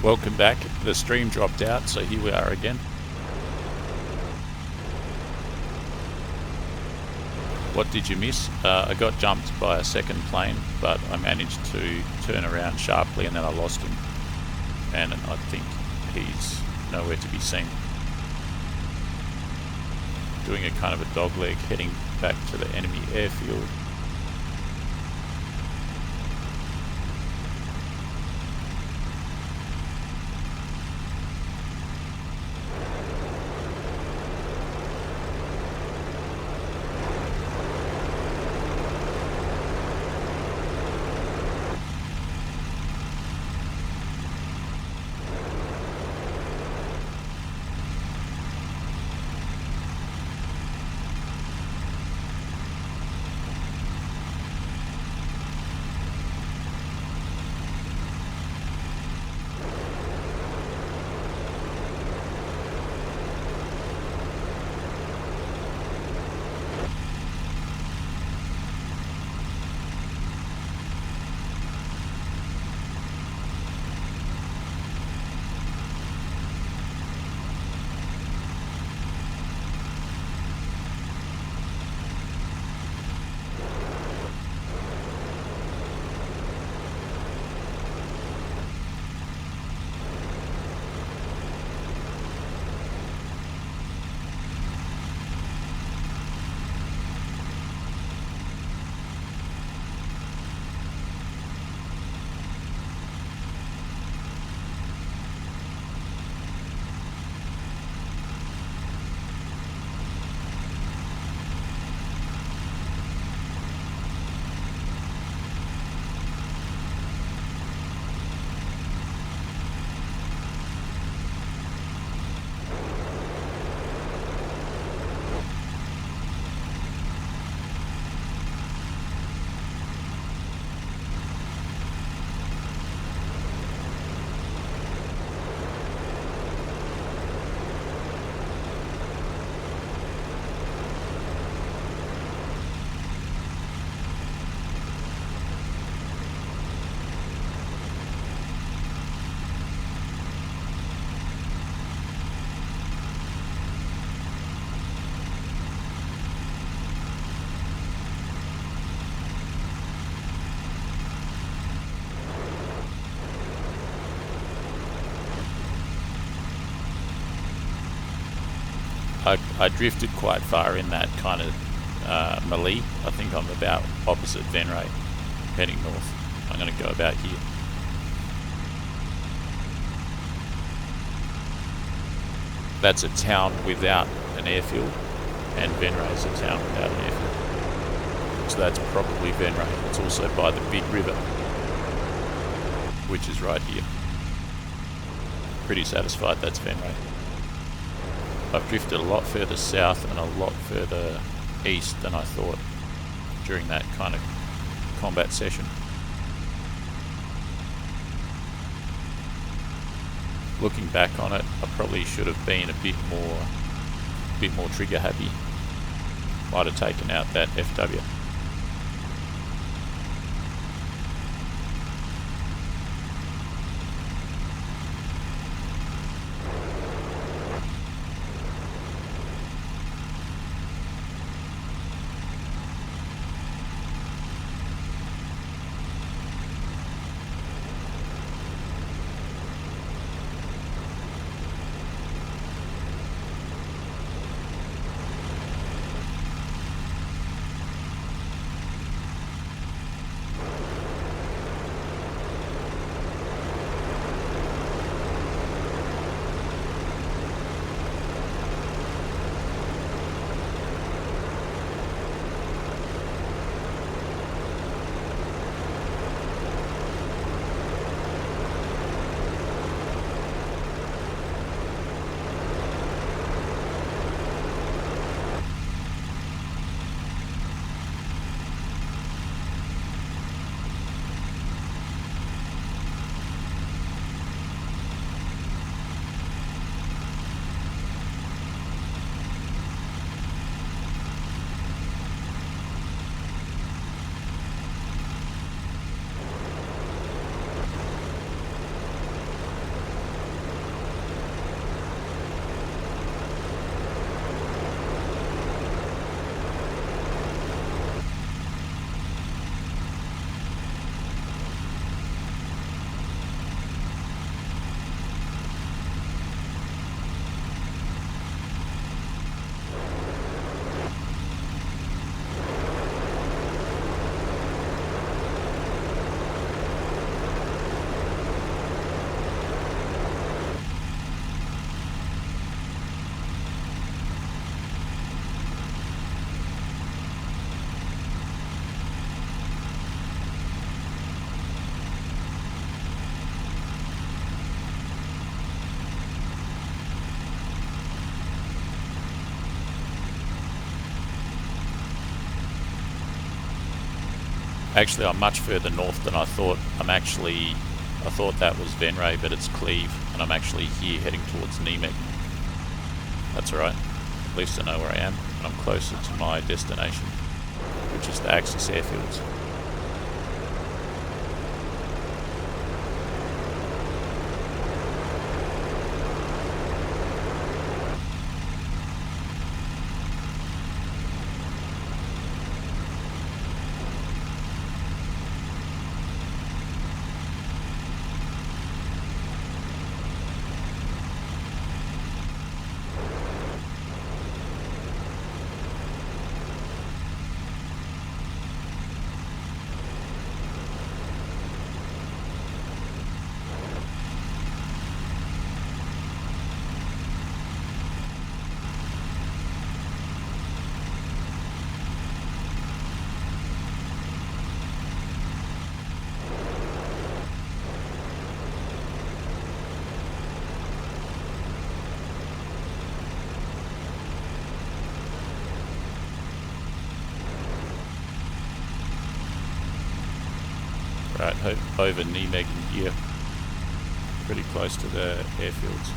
Welcome back. The stream dropped out, so here we are again. What did you miss? I got jumped by a second plane, but I managed to turn around sharply and then I lost him. And I think he's nowhere to be seen. Doing a kind of a dogleg heading back to the enemy airfield. I drifted quite far in that kind of melee. I think I'm about opposite Venray, heading north. I'm going to go about here. That's a town without an airfield, and Venray is a town without an airfield. So that's probably Venray. It's also by the big river, which is right here. Pretty satisfied that's Venray. I've drifted a lot further south and a lot further east than I thought during that kind of combat session. Looking back on it, I probably should have been a bit more trigger happy. Might have taken out that FW. Actually, I'm much further north than I thought. I thought that was Venray, but it's Cleve, and I'm actually here heading towards Nemec. That's alright. At least I know where I am, and I'm closer to my destination, which is the Axis airfields. Right, over Nemeg and here, pretty close to the airfields.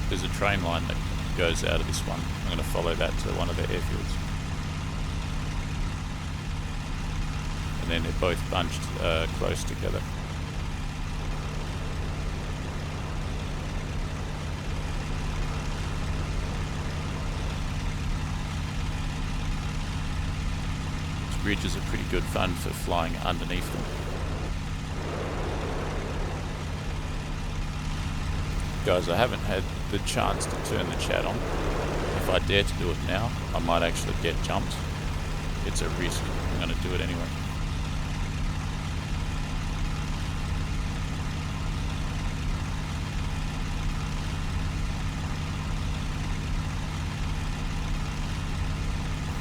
There's a train line that goes out of this one. I'm going to follow that to one of the airfields. And then they're both bunched close together. Bridges are pretty good fun for flying underneath them. Guys, I haven't had the chance to turn the chat on. If I dare to do it now, I might actually get jumped. It's a risk. I'm going to do it anyway.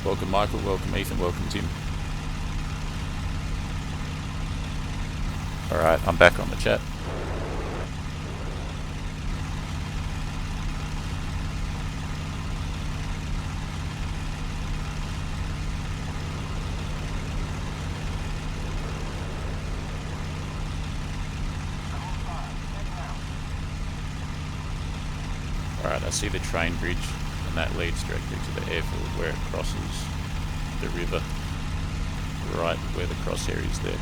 Welcome Michael, welcome Ethan, welcome Tim. Alright, I'm back on the chat. Alright, I see the train bridge, and that leads directly to the airfield where it crosses the river, right where the crosshair is there.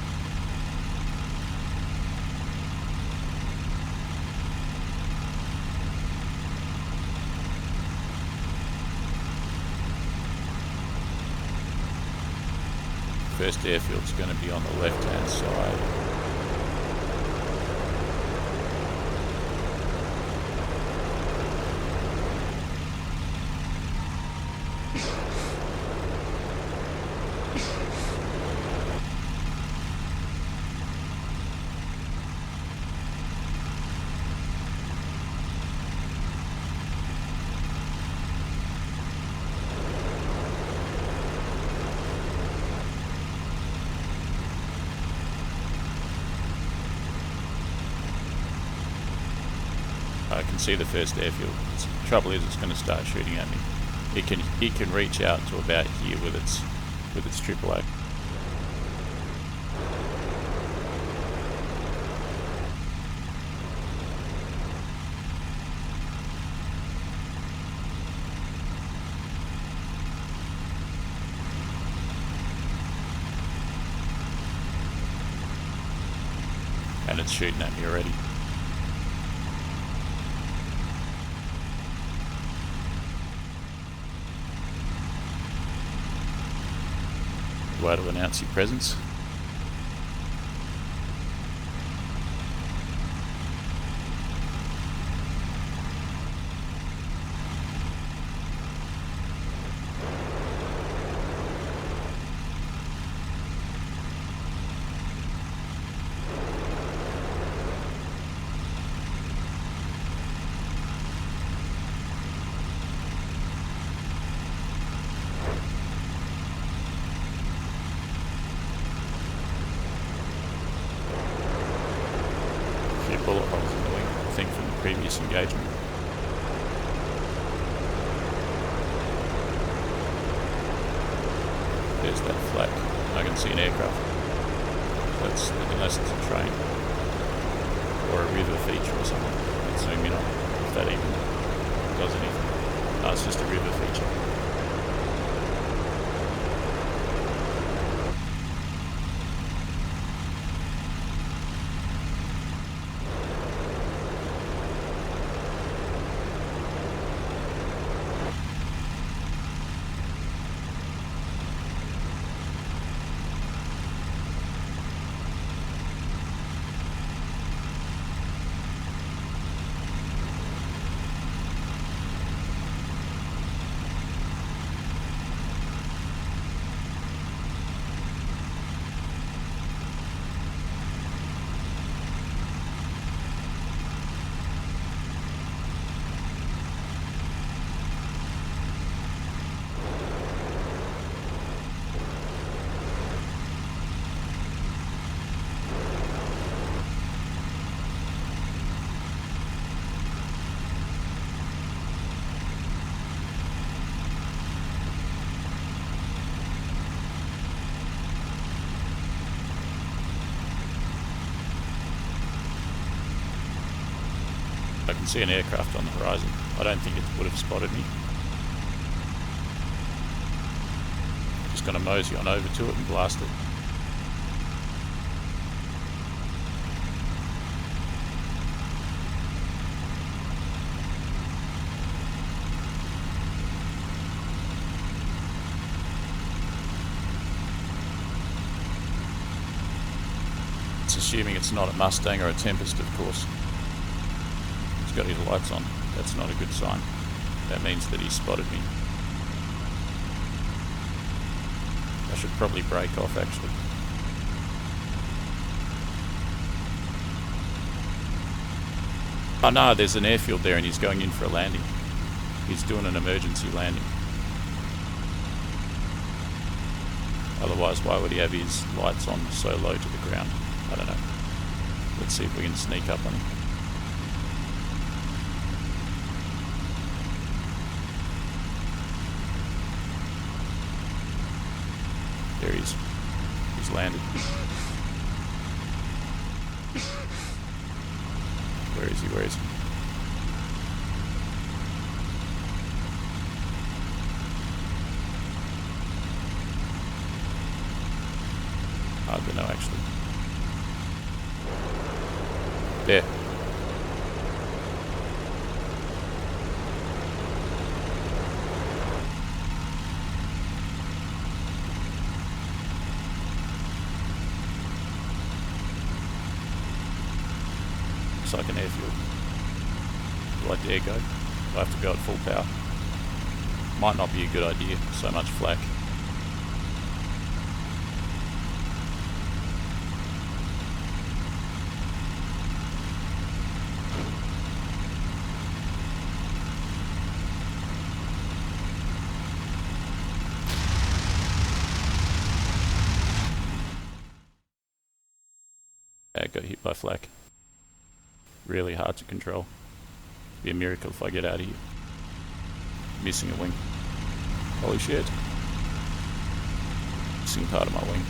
First airfield's going to be on the left-hand side. I can see the first airfield. The trouble is, it's going to start shooting at me. It can reach out to about here with its AAA. And it's shooting at me already. Way to announce your presence. There's that flak. I can see an aircraft. That's unless it's a train or a river feature or something. Let's zoom in on it, if that even does anything. No, it's just a river feature. I can see an aircraft on the horizon. I don't think it would have spotted me. Just going to mosey on over to it and blast it. It's assuming it's not a Mustang or a Tempest, of course. He's got his lights on. That's not a good sign. That means that he spotted me. I should probably break off, actually. Oh no, there's an airfield there and he's going in for a landing. He's doing an emergency landing. Otherwise, why would he have his lights on so low to the ground? I don't know. Let's see if we can sneak up on him. There he is. He's landed. Where is he? Where is he? I don't know, actually. There. Like an airfield. Do I dare go? Do I have to go at full power? Might not be a good idea, so much flak. I got hit by flak. Really hard to control. Be a miracle if I get out of here. Missing a wing. Holy shit. Missing part of my wing.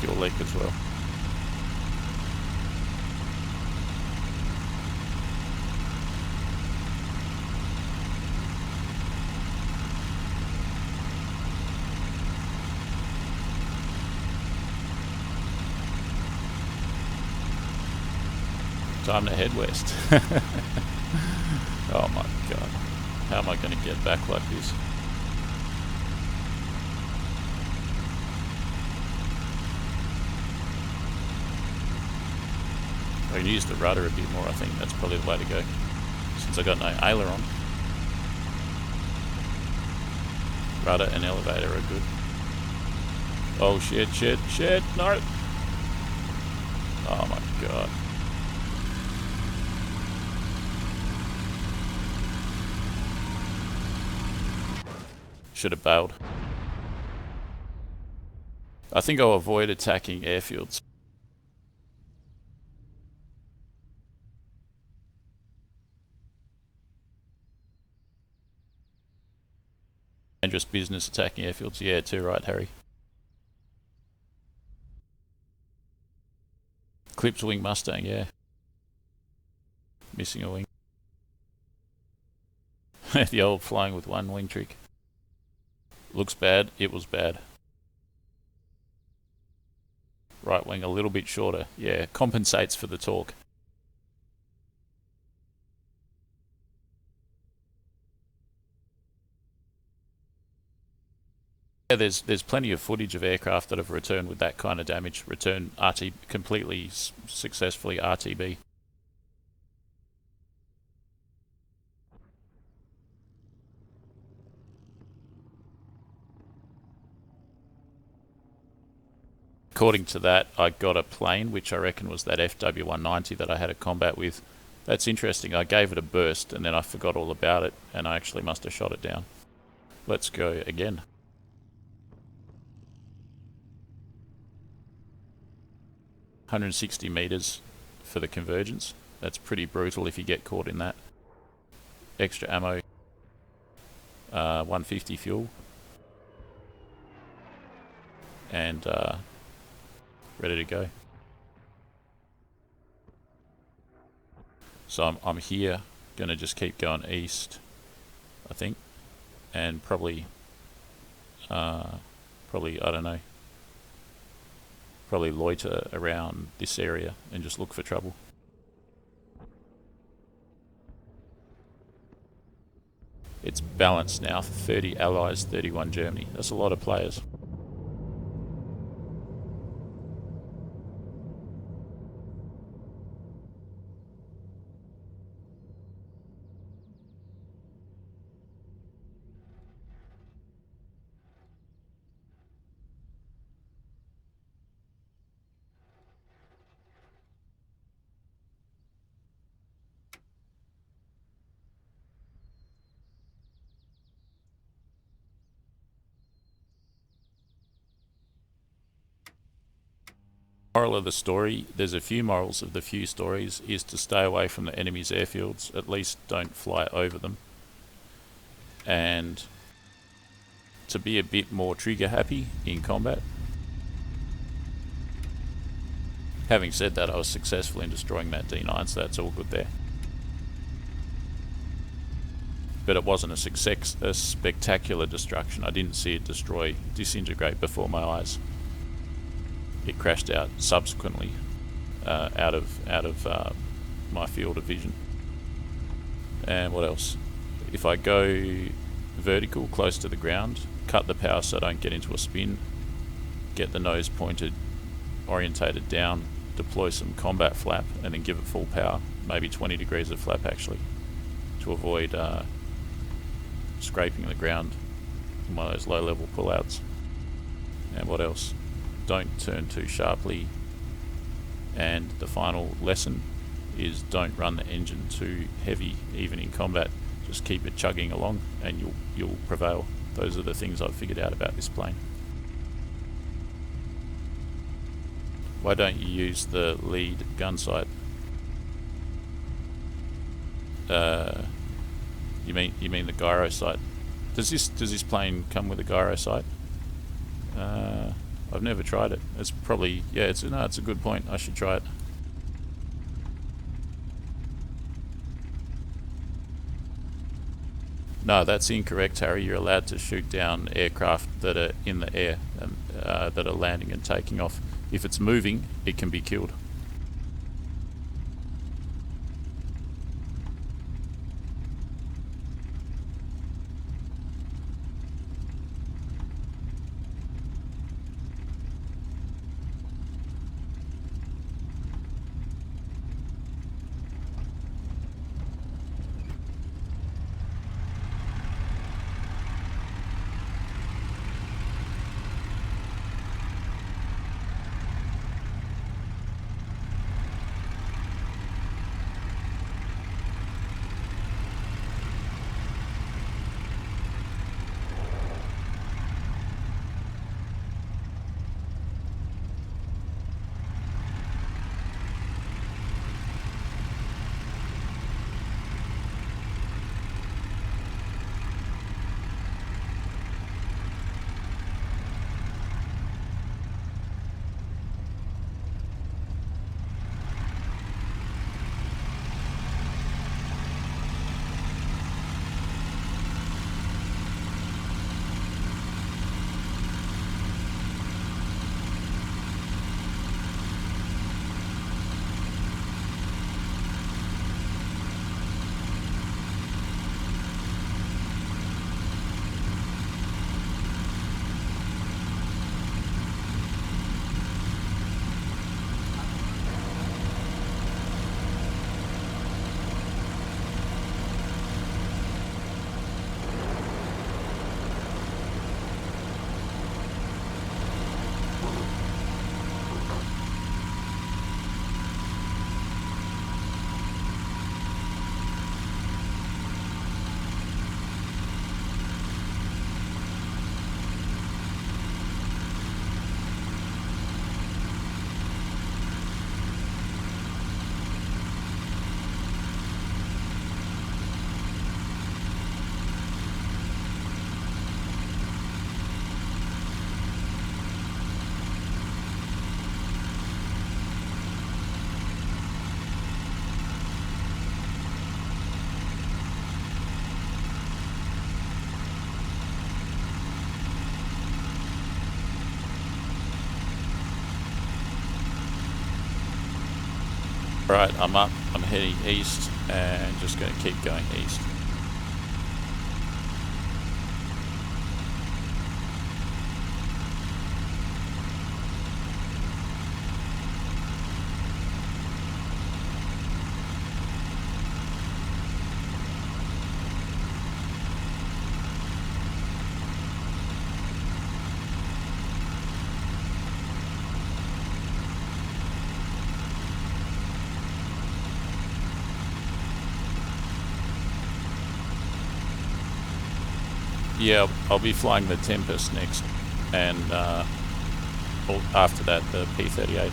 Fuel leak as well. Time to head west. Oh my god. How am I going to get back like this? I can use the rudder a bit more, I think that's probably the way to go. Since I got no aileron. Rudder and elevator are good. Oh shit, shit, shit, no! Oh my god. Should have bailed. I think I'll avoid attacking airfields. Dangerous business attacking airfields. Yeah, too right, Harry. Clipped wing Mustang, yeah. Missing a wing. The old flying with one wing trick. Looks bad, it was bad. Right wing a little bit shorter. Yeah, compensates for the torque. Yeah, there's plenty of footage of aircraft that have returned with that kind of damage. Return RT completely successfully RTB. According to that, I got a plane, which I reckon was that FW190 that I had a combat with. That's interesting. I gave it a burst and then I forgot all about it and I actually must have shot it down. Let's go again. $160 meters for the convergence. That's pretty brutal if you get caught in that. Extra ammo. 150 fuel. And ready to go. So I'm here, gonna just keep going east, I think, and probably I don't know, probably loiter around this area and just look for trouble. It's balanced now, 30 Allies, 31 Germany. That's a lot of players. Moral of the story, there's a few morals of the few stories, is to stay away from the enemy's airfields, at least don't fly over them, and to be a bit more trigger happy in combat. Having said that, I was successful in destroying that D9, so that's all good there. But it wasn't a spectacular destruction. I didn't see it disintegrate before my eyes. It crashed out subsequently, out of my field of vision. And what else? If I go vertical, close to the ground, cut the power so I don't get into a spin, get the nose pointed, orientated down, deploy some combat flap, and then give it full power, maybe 20 degrees of flap actually, to avoid scraping the ground in one of those low-level pullouts. And what else? Don't turn too sharply, and the final lesson is don't run the engine too heavy even in combat. Just keep it chugging along and you'll prevail. Those are the things I've figured out about this plane. Why don't you use the lead gun sight? You mean the gyro sight? Does this plane come with a gyro sight? I've never tried it. It's probably, yeah, it's a good point. I should try it. No, that's incorrect, Harry. You're allowed to shoot down aircraft that are in the air and that are landing and taking off. If it's moving, it can be killed. Right, I'm up, I'm heading east and just going to keep going east. Yeah, I'll be flying the Tempest next, and after that the P38.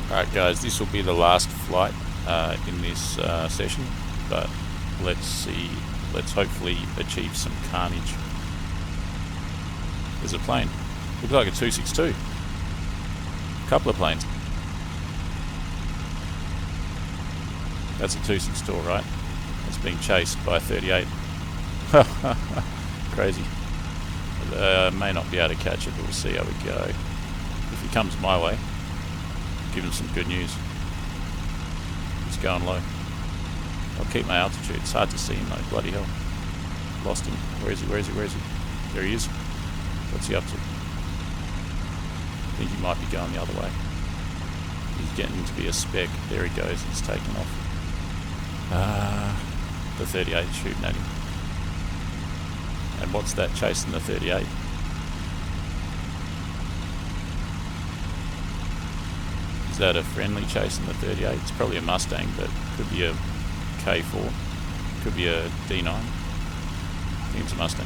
Alright guys, this will be the last flight in this session, but let's see, let's hopefully achieve some carnage. There's a plane. Looks like a 262. A couple of planes. That's a 262, right? It's being chased by a 38. Crazy. May not be able to catch it, but we'll see how we go. If he comes my way, give him some good news. He's going low. I'll keep my altitude. It's hard to see him though. Bloody hell. Lost him. Where is he? Where is he? Where is he? There he is. What's he up to? I think he might be going the other way. He's getting to be a speck. There he goes. He's taking off. The 38 shooting at him. And what's that chasing the 38? Is that a friendly chasing the 38? It's probably a Mustang, but could be a K4. Could be a D9. I think it's a Mustang.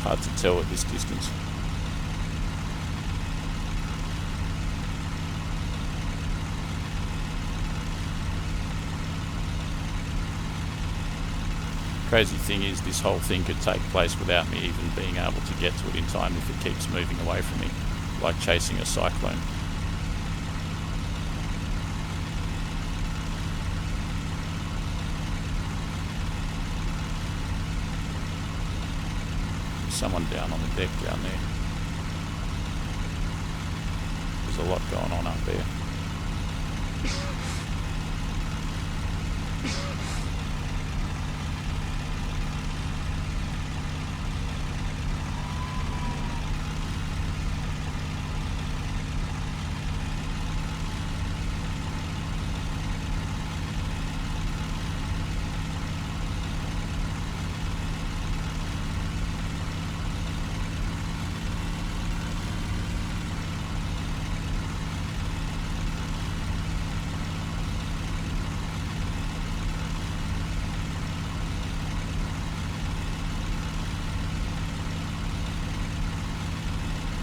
Hard to tell at this distance. Crazy thing is, this whole thing could take place without me even being able to get to it in time if it keeps moving away from me, like chasing a cyclone. Someone down on the deck down there. There's a lot going on up there.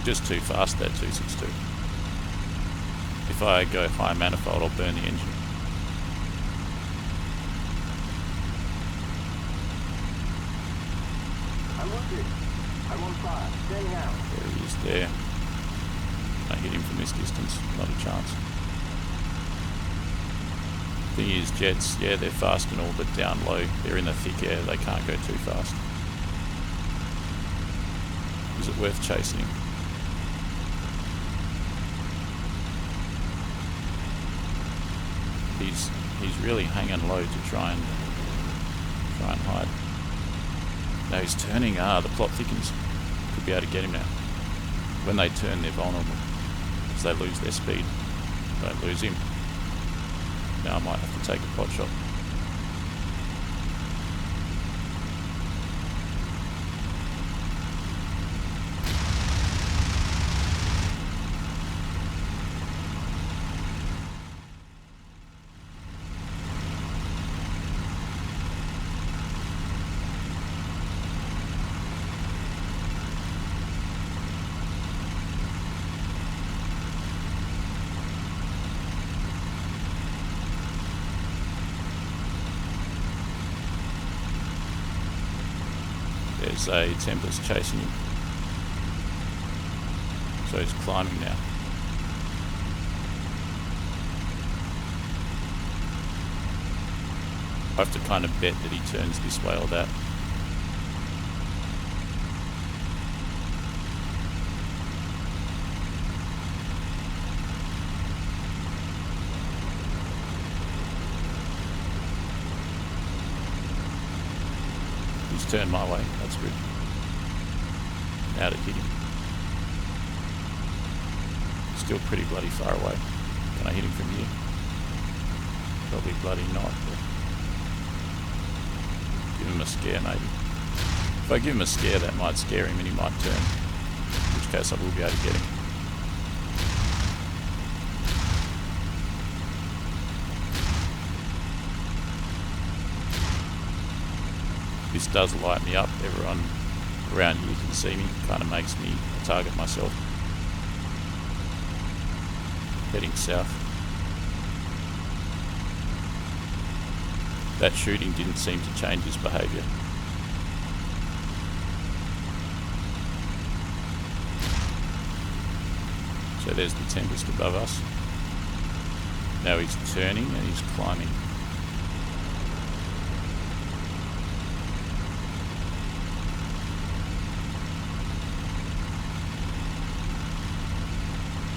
Just too fast, that 262. If I go high manifold, I'll burn the engine. I'm looking. I'm on fire. Staying out. There he is there. Can I hit him from this distance? Not a chance. Thing is, jets, yeah, they're fast and all, but down low, they're in the thick air, they can't go too fast. Is it worth chasing him? He's really hanging low to try and hide. No, he's turning. The plot thickens. Could be able to get him now. When they turn, they're vulnerable because they lose their speed. Don't lose him. Now I might have to take a pot shot. There's a Tempest chasing him. So he's climbing now. I have to kind of bet that he turns this way or that. He's turned my way, that's good. Now to hit him. Still pretty bloody far away. Can I hit him from here? Probably bloody not. But give him a scare maybe. If I give him a scare, that might scare him and he might turn. In which case I will be able to get him. This does light me up. Everyone around here can see me. Kind of makes me a target myself. Heading south. That shooting didn't seem to change his behaviour. So there's the Tempest above us. Now he's turning and he's climbing.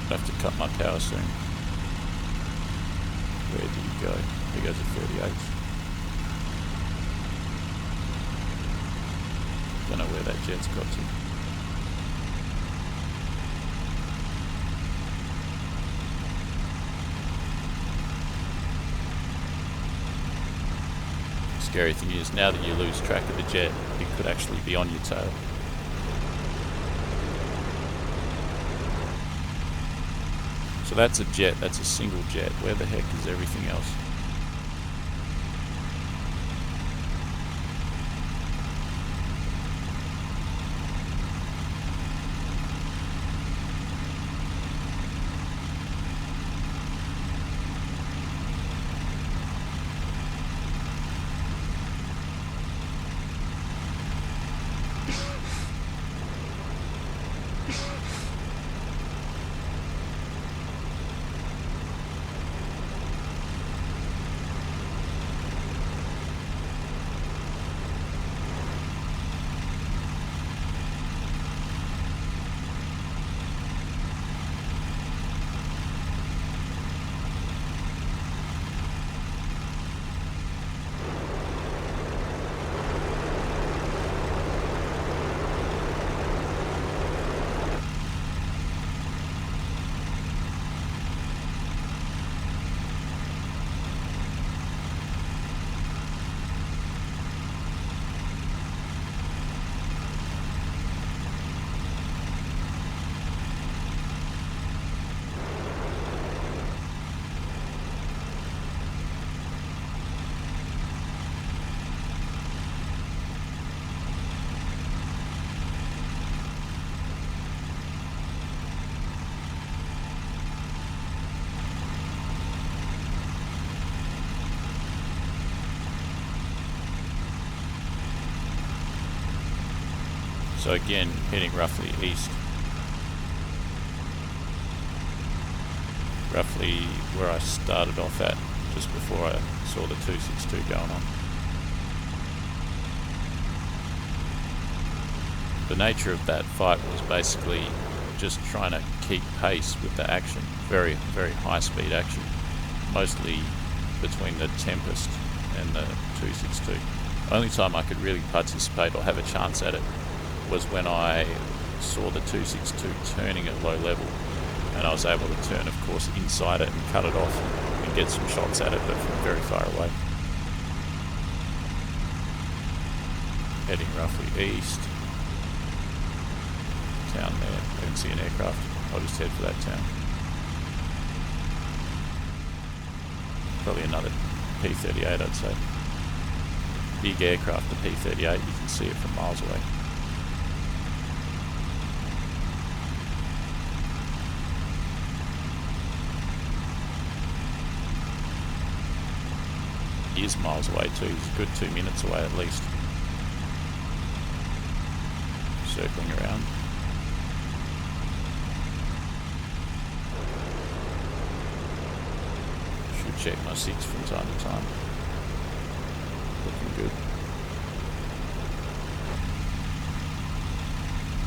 I have to cut my power soon. Where did he go? He goes to 38. Don't know where that jet's got to. Scary thing is, now that you lose track of the jet, it could actually be on your tail. So that's a jet, that's a single jet. Where the heck is everything else? So again, heading roughly east. Roughly where I started off at, just before I saw the 262 going on. The nature of that fight was basically just trying to keep pace with the action. Very, very high speed action. Mostly between the Tempest and the 262. Only time I could really participate or have a chance at it was when I saw the 262 turning at low level, and I was able to turn, of course, inside it and cut it off and get some shots at it, but from very far away. Heading roughly east. Town there. I can see an aircraft. I'll just head for that town. Probably another P38, I'd say. Big aircraft, the P38, you can see it from miles away. He is miles away too, he's a good 2 minutes away at least. Circling around. check my 6 from time to time. Looking good.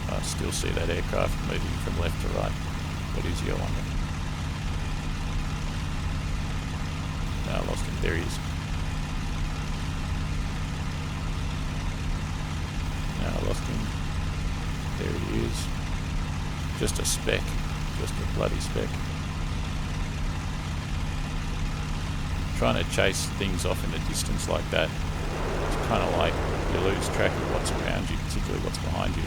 I still see that aircraft moving from left to right. What is he, I wonder? No, I lost him. There he is. No, I lost him. There he is. Just a speck. Just a bloody speck. Trying to chase things off in the distance like that, it's kind of like you lose track of what's around you, particularly what's behind you.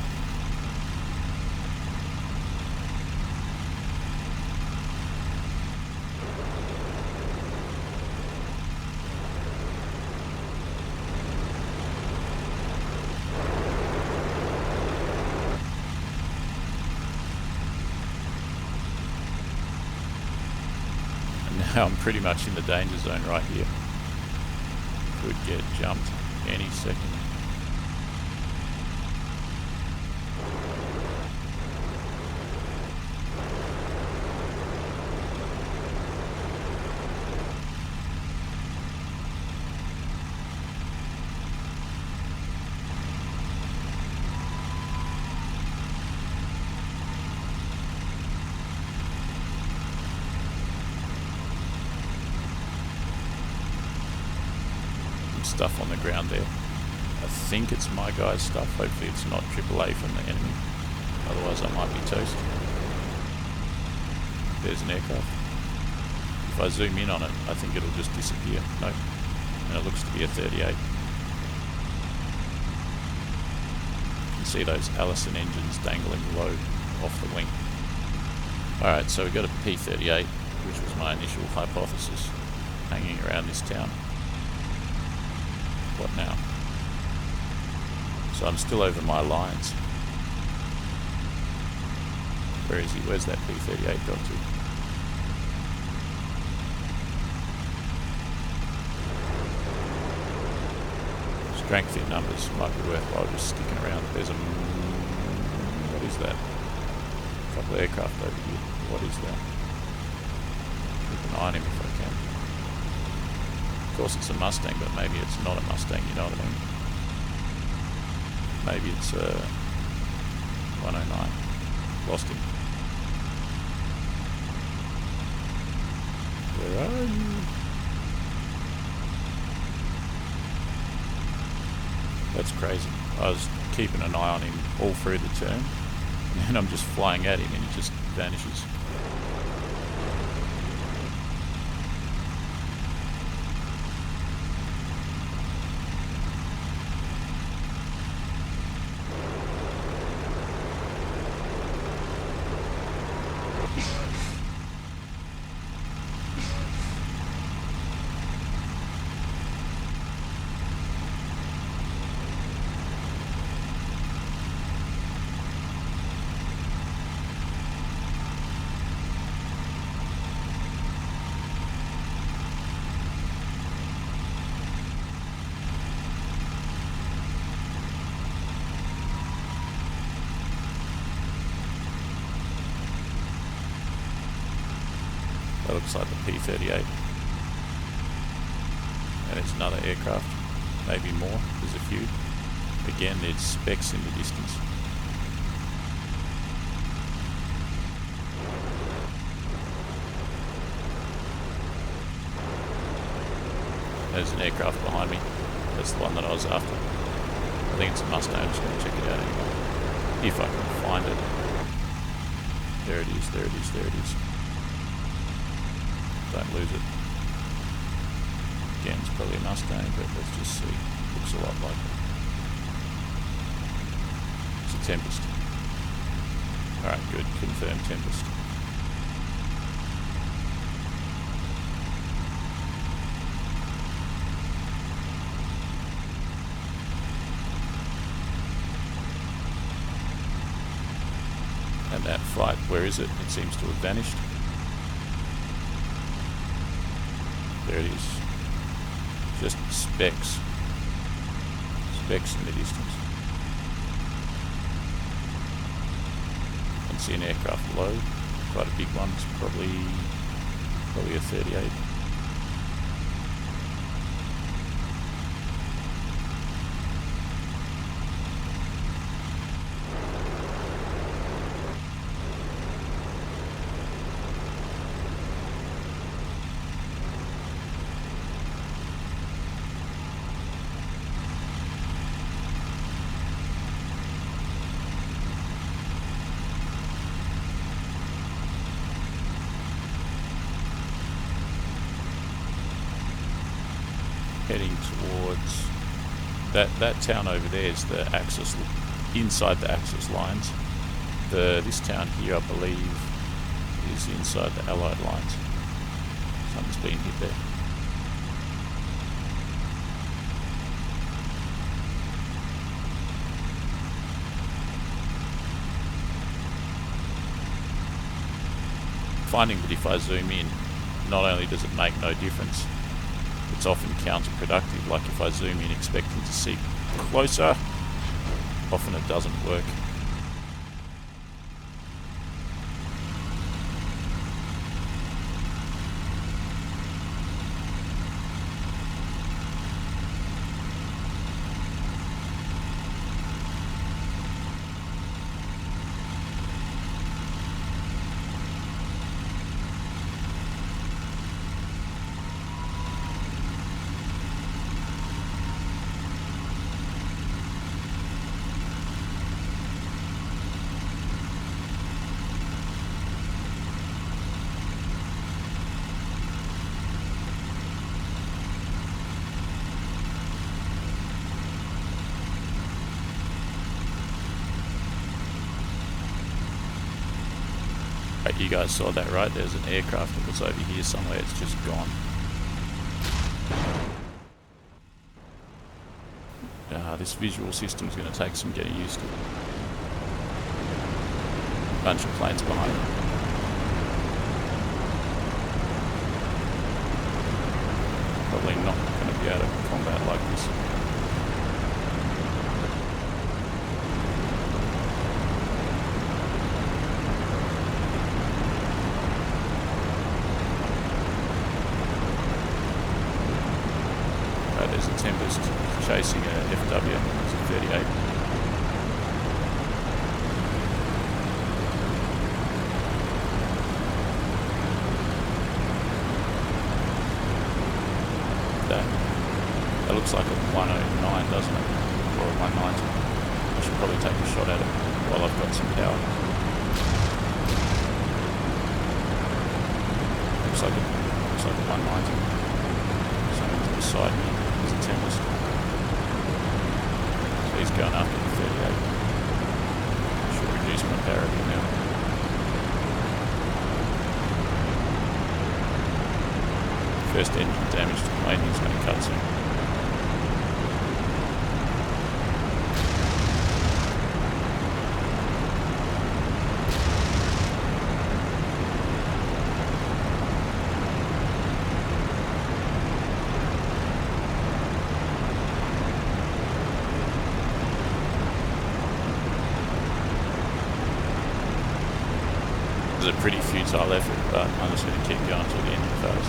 Now I'm pretty much in the danger zone right here. Could get jumped any second. Stuff on the ground there. I think it's my guy's stuff. Hopefully it's not AAA from the enemy. Otherwise I might be toast. There's an aircraft. If I zoom in on it, I think it'll just disappear. Nope. And it looks to be a 38. You can see those Allison engines dangling low off the wing. Alright, so we got a P38, which was my initial hypothesis, hanging around this town. What now? So I'm still over my lines. Where is he? Where's that P38 got to? Strength in numbers might be worthwhile just sticking around. There's a... What is that? A couple of aircraft over here. What is that? Keep an eye on him if I can. Of course it's a Mustang, but maybe it's not a Mustang, you know what I mean? Maybe it's a 109. Lost him. Where are you? That's crazy. I was keeping an eye on him all through the turn, and then I'm just flying at him and he just vanishes. That looks like the P38. And there's another aircraft, maybe more, there's a few. Again, there's specks in the distance. There's an aircraft behind me. That's the one that I was after. I think it's a Mustang, I'm just going to check it out anyway. If I can find it. There it is, there it is, there it is. Don't lose it. Again, it's probably a Mustang, but let's just see. Looks a lot like it. It's a Tempest. Alright, good. Confirmed Tempest. And that flight, where is it? It seems to have vanished. There it is. Just specks. Specks in the distance. I can see an aircraft below. Quite a big one. It's probably a 38. heading towards that town over there is the Axis, inside the Axis lines. This town here, I believe, is inside the Allied lines. Something's been hit there. Finding that if I zoom in, not only does it make no difference, it's often counterproductive. Like if I zoom in expecting to see closer, often it doesn't work. You guys saw that, right? There's an aircraft that was over here somewhere. It's just gone. This visual system's going to take some getting used to. Bunch of planes behind me. Probably not going to be able to combat like this. There's a Tempest chasing a FW, it's a 38. That looks like a 109, doesn't it? Or a 190. I should probably take a shot at it while I've got some power. Looks like a 190. Something to the side here. There's a Tempest. So he's going after the 38. Should reduce my parity now. First engine damage to the plane, he's going to cut soon. It was a pretty futile effort, but I'm just going to keep going till the engine fails.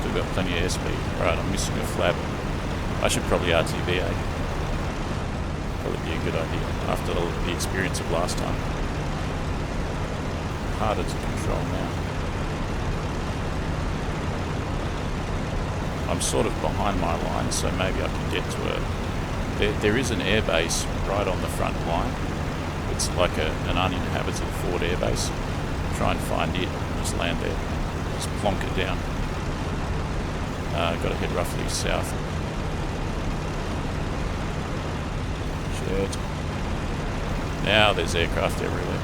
Still got plenty of airspeed. Alright, I'm missing a flap. I should probably RTVA. Probably be a good idea after the experience of last time. Harder to control now. I'm sort of behind my line, so maybe I can get to a... There is an airbase right on the front line. It's like an uninhabited forward airbase. Try and find it and just land there. Just plonk it down. Got to head roughly south. Shit. Now there's aircraft everywhere.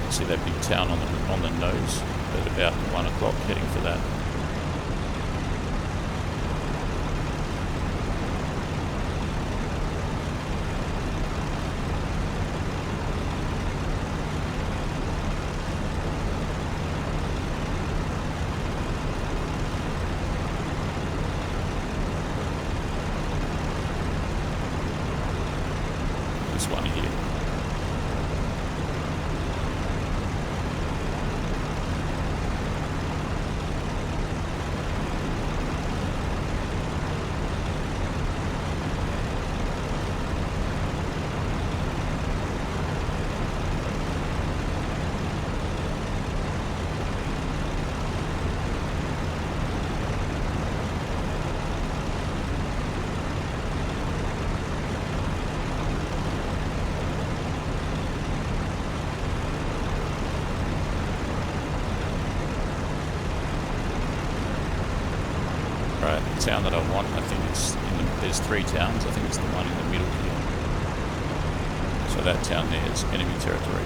See that big town on the nose at about 1 o'clock, heading for that. This one here. town that I want. I think it's there's 3 towns. I think it's the one in the middle here. So that town there is enemy territory.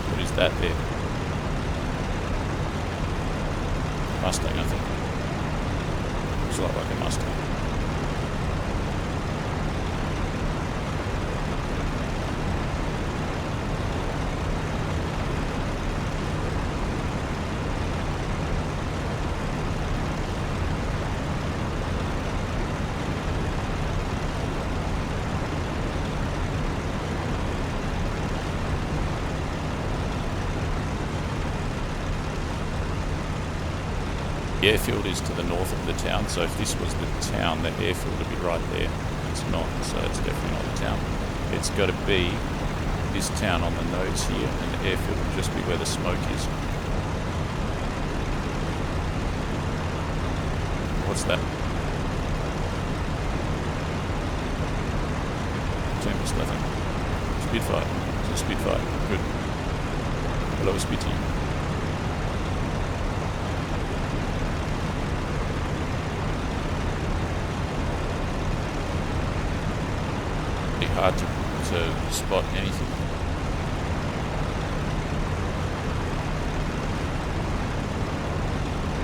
What is that there? Mustang, I think. Looks a lot like a Mustang. The airfield is to the north of the town, so if this was the town, the airfield would be right there. It's not, so it's definitely not the town. It's got to be this town on the nose here, and the airfield will just be where the smoke is. What's that? Tempest, I think. Spitfire. It's a Spitfire. Good. Hello, Spitty. Hard to spot anything.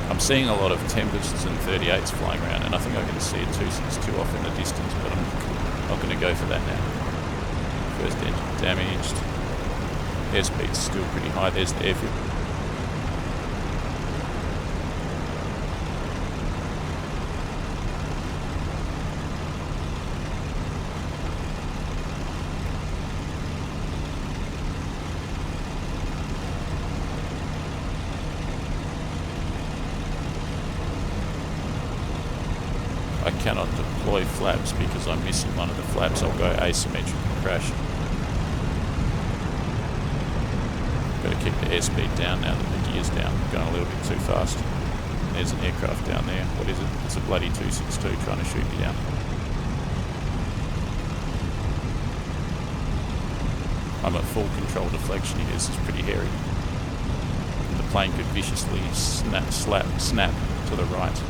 I'm seeing a lot of Tempests and 38s flying around, and I think I can see a 262 off in the distance, but I'm not going to go for that now. First engine damaged. Airspeed's still pretty high. There's the airfield. I cannot deploy flaps because I'm missing one of the flaps. I'll go asymmetric and crash. Got to keep the airspeed down now that the gear's down. Going a little bit too fast. There's an aircraft down there. What is it? It's a bloody 262 trying to shoot me down. I'm at full control deflection here. This is pretty hairy. And the plane could viciously snap to the right.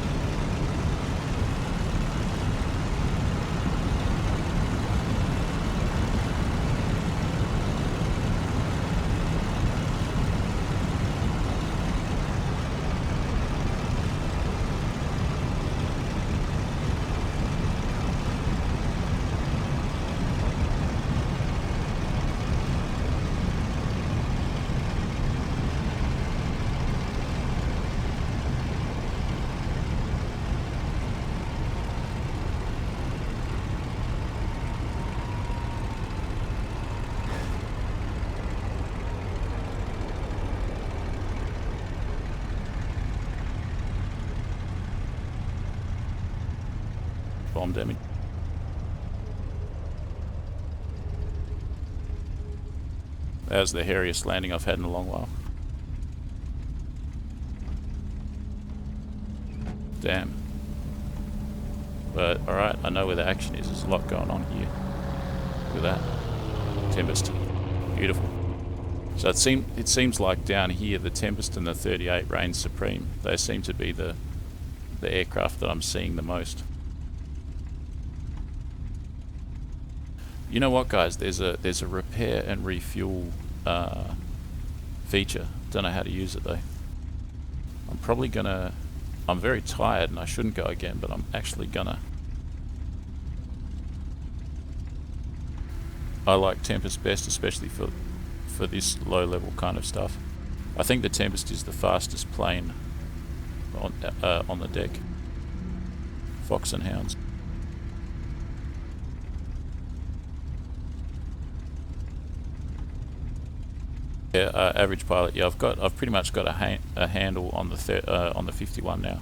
Bomb damage. That was the hairiest landing I've had in a long while. Damn. But alright, I know where the action is. There's a lot going on here. Look at that. Tempest. Beautiful. So it seems like down here the Tempest and the 38 reign supreme. They seem to be the aircraft that I'm seeing the most. You know what, guys? There's a repair and refuel feature. Don't know how to use it though. I'm probably gonna. I'm very tired and I shouldn't go again, but I'm actually gonna. I like Tempest best, especially for this low level kind of stuff. I think the Tempest is the fastest plane on the deck. Fox and Hounds. Yeah, average pilot. Yeah, I've pretty much got a handle on the 51 now.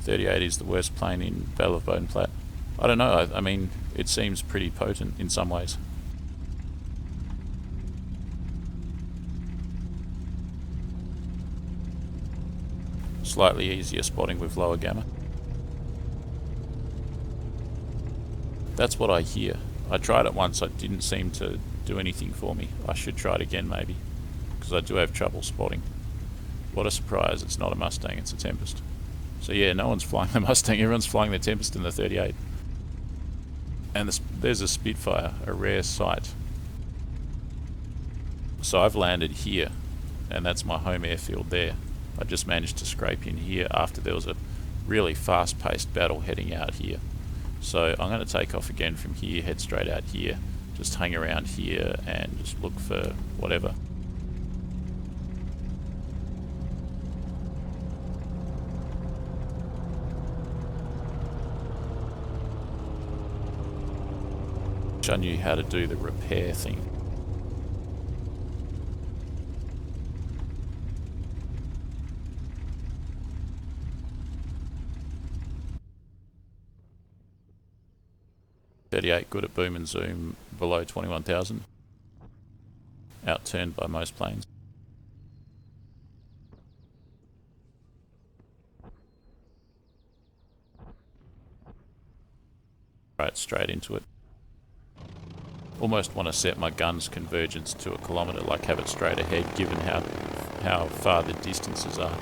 38 is the worst plane in Battle of Bodenplatte. I don't know. I mean, it seems pretty potent in some ways. Slightly easier spotting with lower gamma. That's what I hear. I tried it once, it didn't seem to do anything for me. I should try it again maybe, because I do have trouble spotting. What a surprise, it's not a Mustang, it's a Tempest. So yeah, no one's flying the Mustang, everyone's flying the Tempest in the 38. And there's a Spitfire, a rare sight. So I've landed here, and that's my home airfield there. I just managed to scrape in here after there was a really fast-paced battle heading out here. So I'm going to take off again from here, head straight out here, just hang around here and just look for whatever. I knew how to do the repair thing. .38 good at boom and zoom below 21,000. Outturned by most planes. Right, straight into it. Almost want to set my gun's convergence to 1 kilometre, like have it straight ahead, given how far the distances are.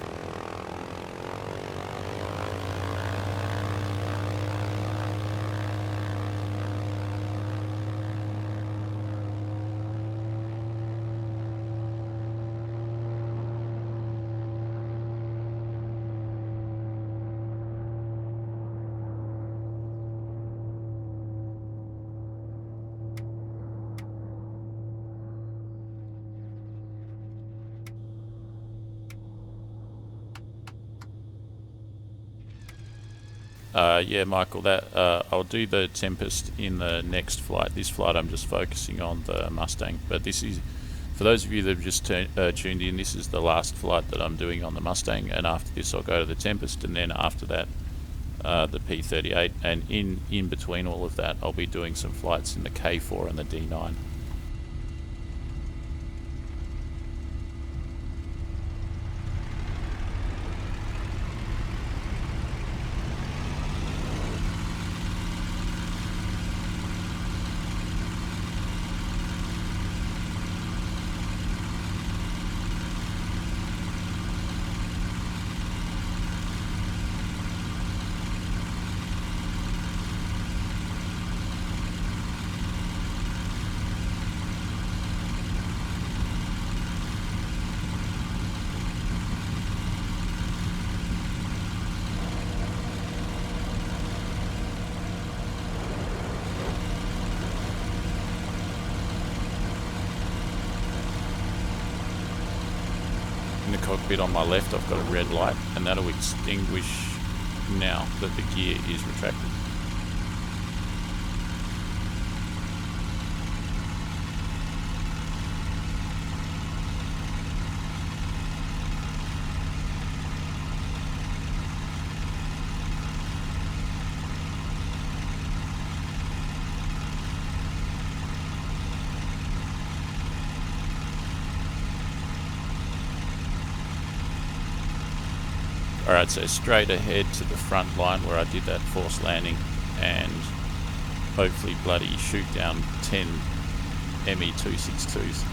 Yeah, Michael, I'll do the Tempest in the next flight. This flight I'm just focusing on the Mustang, but this is, for those of you that have just tuned in, this is the last flight that I'm doing on the Mustang, and after this I'll go to the Tempest, and then after that the P38, and in between all of that I'll be doing some flights in the K4 and the D9. In the cockpit on my left I've got a red light, and that'll extinguish now that the gear is retracted. Alright, so straight ahead to the front line where I did that forced landing, and hopefully bloody shoot down 10 ME-262s.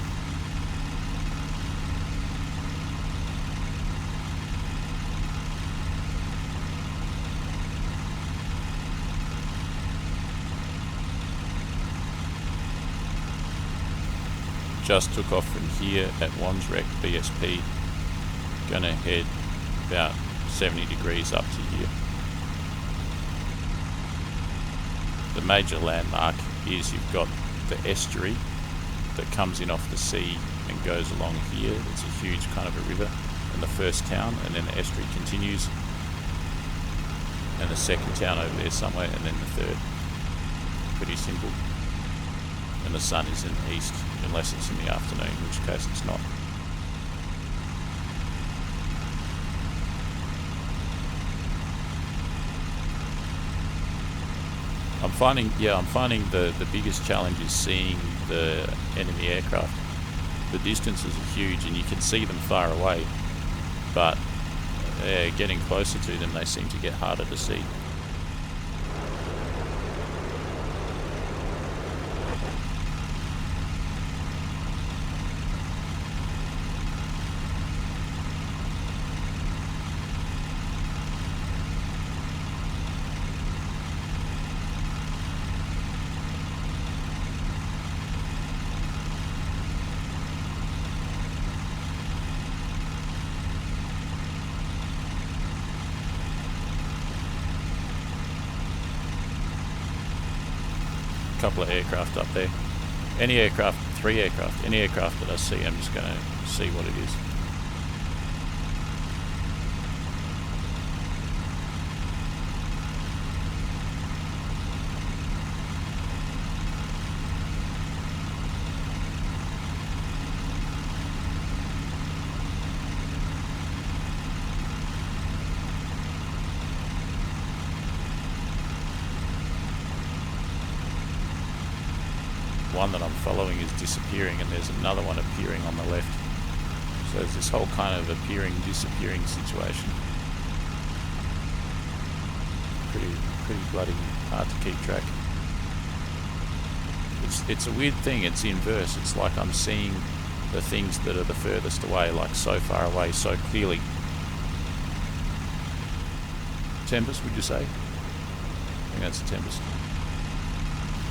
Just took off from here at Wandsrek BSP, gonna head about 70 degrees up to here. The major landmark is you've got the estuary that comes in off the sea and goes along here. It's a huge kind of a river, and the first town, and then the estuary continues, and the second town over there somewhere, and then the third. Pretty simple. And the sun is in the east, unless it's in the afternoon, in which case it's not. I'm finding the biggest challenge is seeing the enemy aircraft. The distances are huge and you can see them far away, but getting closer to them they seem to get harder to see. a couple of aircraft up there. Any aircraft, 3 aircraft, any aircraft that I see, I'm just going to see what it is. One that I'm following is disappearing, and there's another one appearing on the left. So there's this whole kind of appearing, disappearing situation. Pretty bloody hard to keep track. It's a weird thing. It's inverse. It's like I'm seeing the things that are the furthest away, like so far away, so clearly. Tempest, would you say? I think that's a Tempest.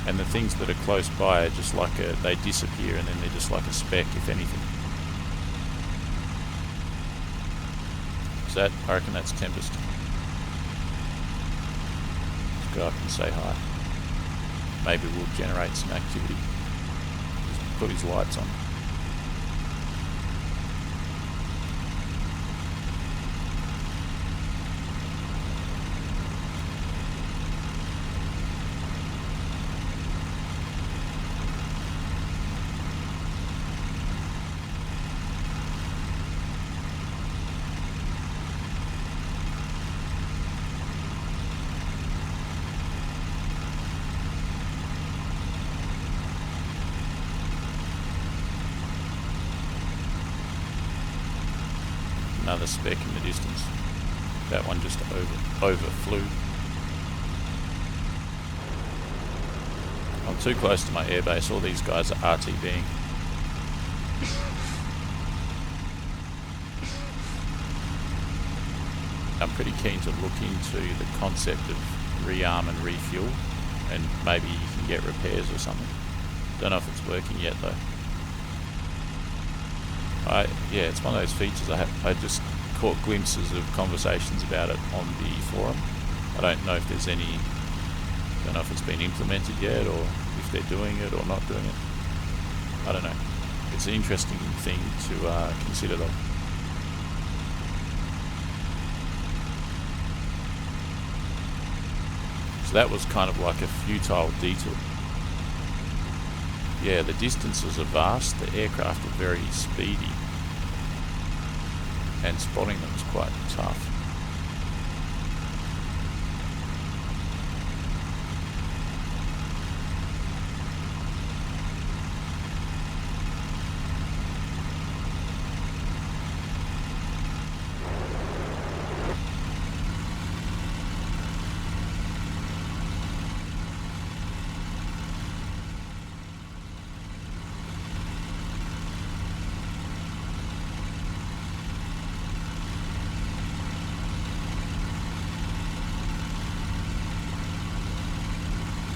And the things that are close by are just like they disappear, and then they're just like a speck, if anything. So I reckon that's Tempest. Let's go up and say hi. Maybe we'll generate some activity. Just put his lights on. Another speck in the distance. That one just overflew. I'm too close to my airbase. All these guys are RTBing. I'm pretty keen to look into the concept of rearm and refuel, and maybe you can get repairs or something. Don't know if it's working yet though. Yeah, it's one of those features I just caught glimpses of conversations about it on the forum. I don't know if there's any, don't know if it's been implemented yet, or if they're doing it or not doing it. I don't know. It's an interesting thing to consider though. So that was kind of like a futile detour. Yeah, the distances are vast, the aircraft are very speedy, and spotting them is quite tough.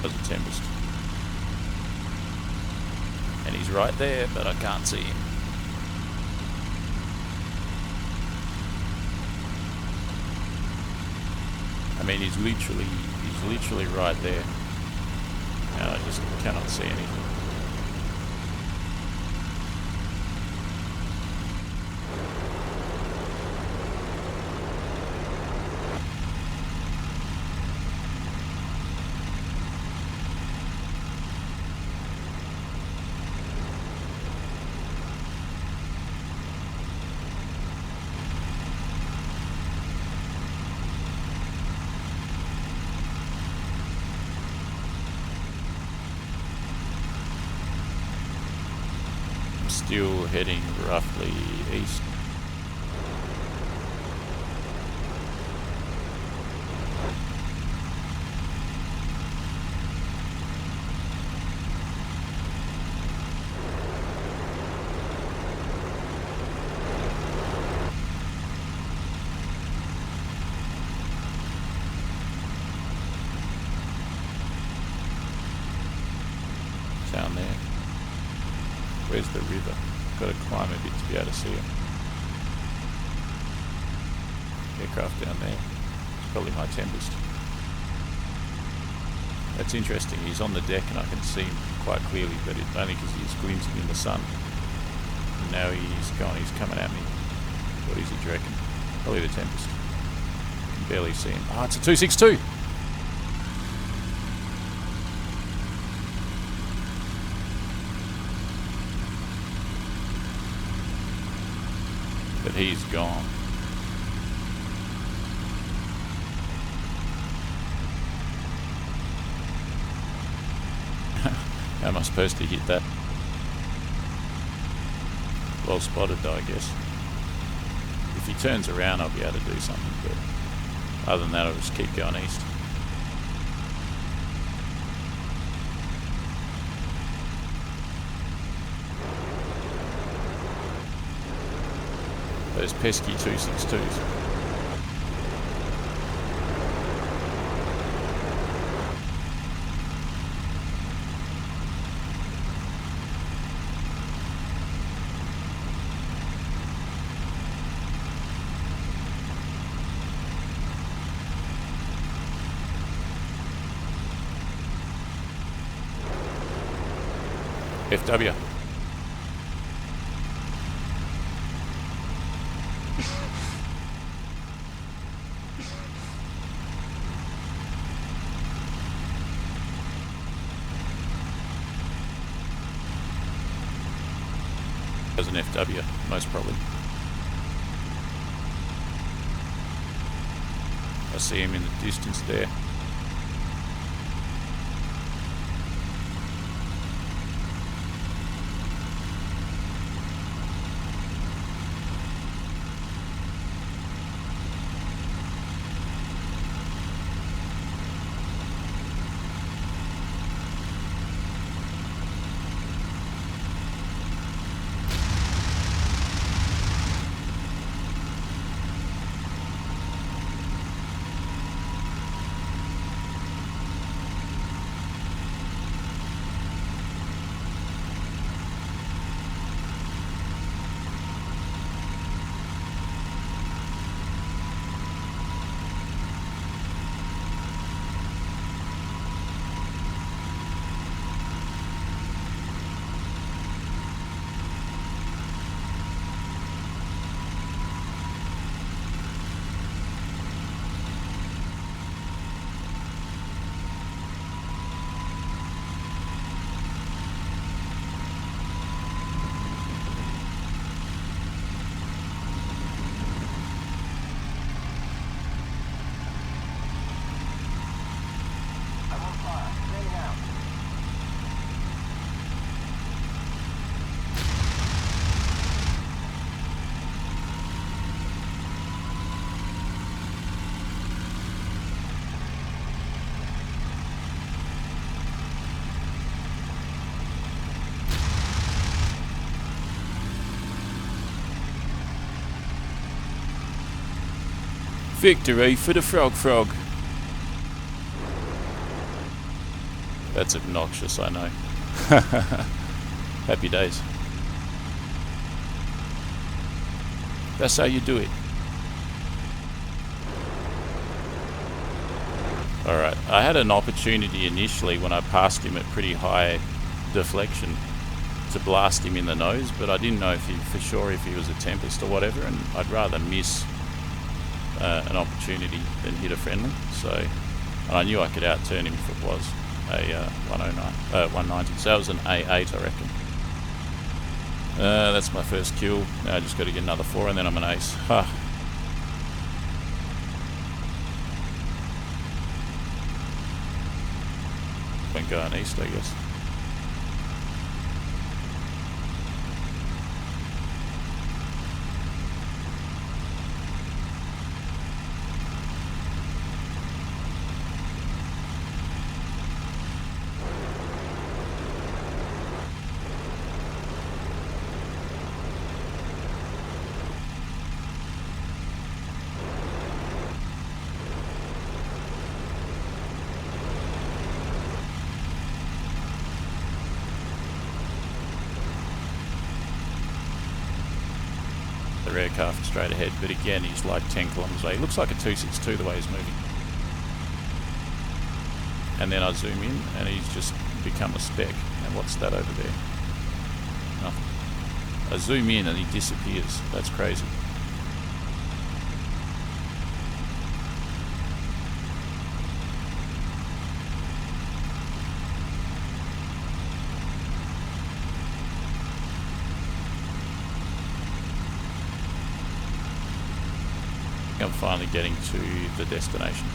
As a Tempest. And he's right there, but I can't see him. I mean, he's literally right there. And I just cannot see anything. Still heading roughly east. Down there. Where's the river? Got to climb a bit to be able to see it. Aircraft down there. It's probably my Tempest. That's interesting. He's on the deck and I can see him quite clearly, but only because he's glinting in the sun. And now he's gone. He's coming at me. What is he, do you reckon? Probably the Tempest. Can barely see him. Ah, it's a 262. But he's gone. How am I supposed to hit that? Well spotted though, I guess. If he turns around I'll be able to do something, but other than that I'll just keep going east. Those pesky 262s. FW. As an FW, most probably. I see him in the distance there. Victory for the frog. That's obnoxious, I know. Happy days. That's how you do it. Alright, I had an opportunity initially when I passed him at pretty high deflection to blast him in the nose, but I didn't know if he was a Tempest or whatever, and I'd rather miss an opportunity than hit a friendly. So, and I knew I could outturn him if it was a 190. So that was an A8, I reckon. That's my first kill. Now I just got to get another 4 and then I'm an ace. Ha. Been going east, I guess. The rear car from straight ahead, but again he's like 10 kilometres away. He looks like a 262 the way he's moving. and then I zoom in and he's just become a speck. And what's that over there? Nothing. I zoom in and he disappears. That's crazy. I'm finally getting to the destination.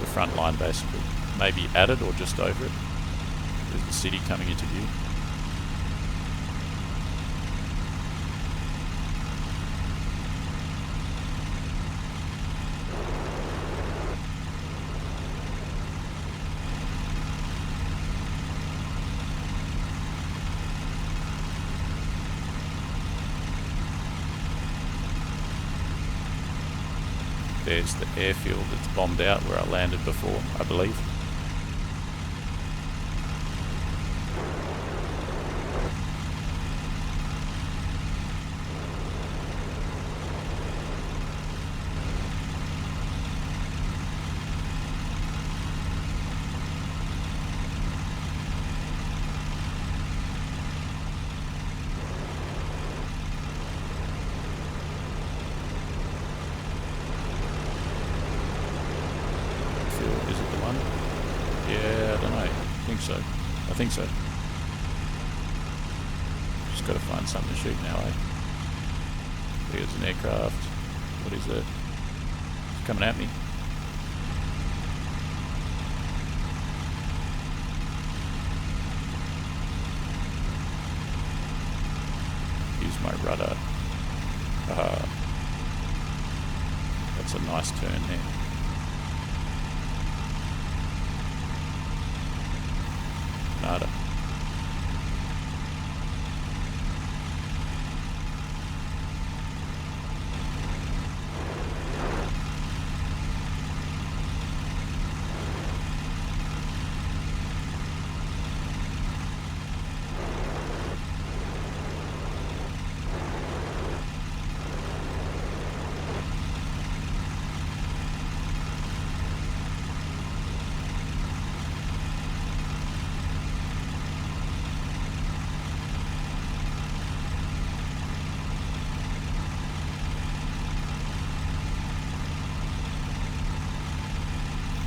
The front line basically. Maybe at it or just over it. There's the city coming into view. There's the airfield that's bombed out where I landed before, I believe. Is it the one? Yeah, I don't know. I think so. Just got to find something to shoot now, eh? There's an aircraft. What is it? It's coming at me. Use my rudder. That's a nice turn there. Nada.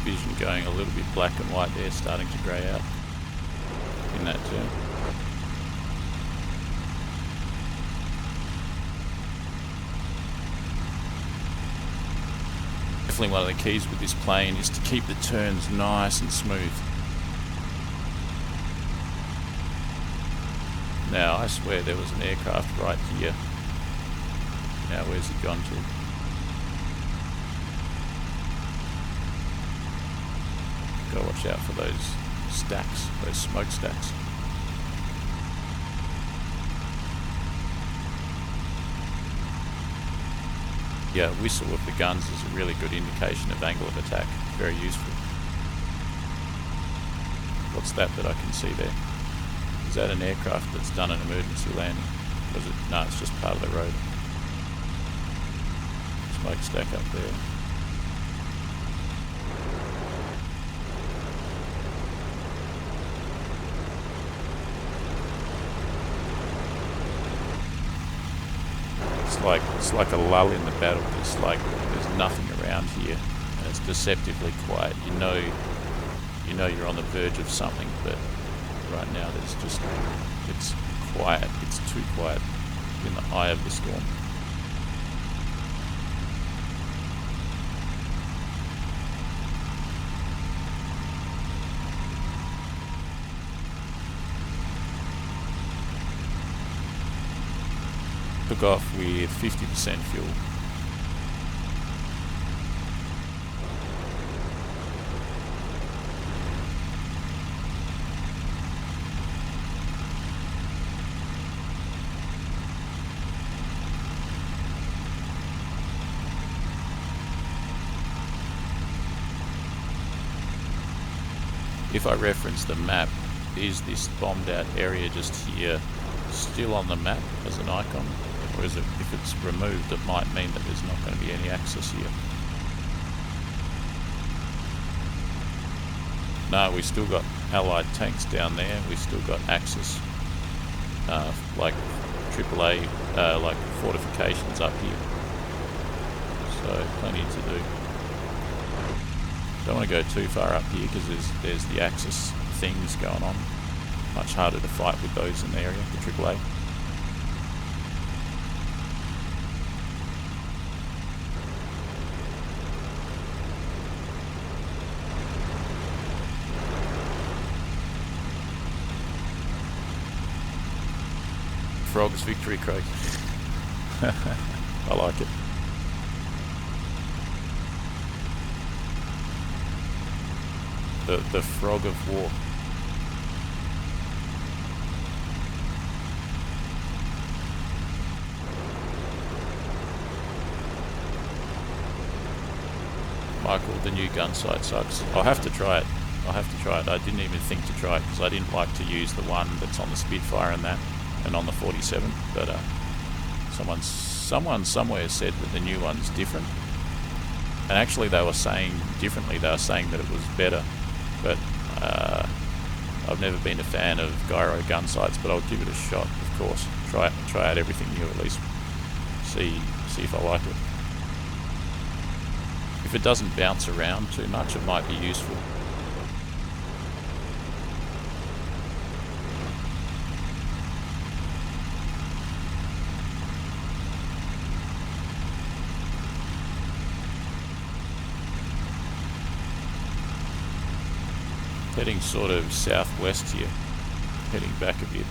Vision going a little bit black and white there, starting to grey out in that turn. Definitely one of the keys with this plane is to keep the turns nice and smooth. Now I swear there was an aircraft right here. Now where's it gone to? Gotta watch out for those stacks, those smoke stacks. Yeah, whistle of the guns is a really good indication of angle of attack. Very useful. What's that I can see there? Is that an aircraft that's done an emergency landing? Or is it? No, it's just part of the road. Smokestack up there. It's like a lull in the battle. It's like there's nothing around here, and it's deceptively quiet. You know you're on the verge of something, but right now it's quiet. It's too quiet in the eye of the storm. Took off with 50% fuel. If I reference the map, is this bombed out area just here still on the map as an icon? Or is it, if it's removed, it might mean that there's not going to be any access here. No, we still got Allied tanks down there. We still got Axis, like AAA, like fortifications up here. So plenty to do. Don't want to go too far up here because there's the Axis things going on. Much harder to fight with those in the area, the AAA. Frog's victory croak. I like it. The frog of war. Michael, the new gun sight sucks. I'll have to try it. I didn't even think to try it because I didn't like to use the one that's on the Spitfire and that, and on the 47. But someone somewhere said that the new one's different. And actually they were saying differently. They were saying that it was better. But I've never been a fan of gyro gun sights, but I'll give it a shot, of course. Try out everything new at least. See if I like it. If it doesn't bounce around too much, it might be useful. Heading sort of southwest here, heading back a bit.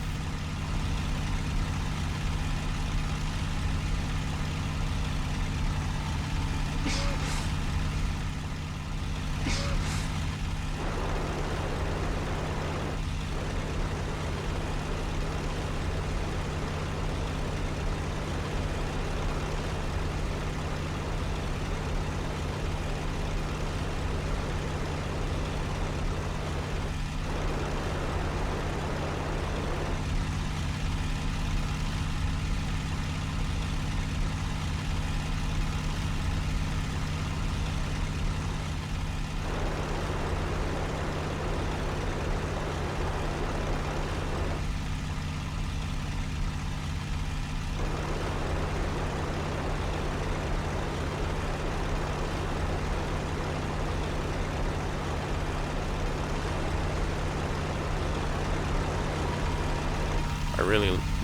I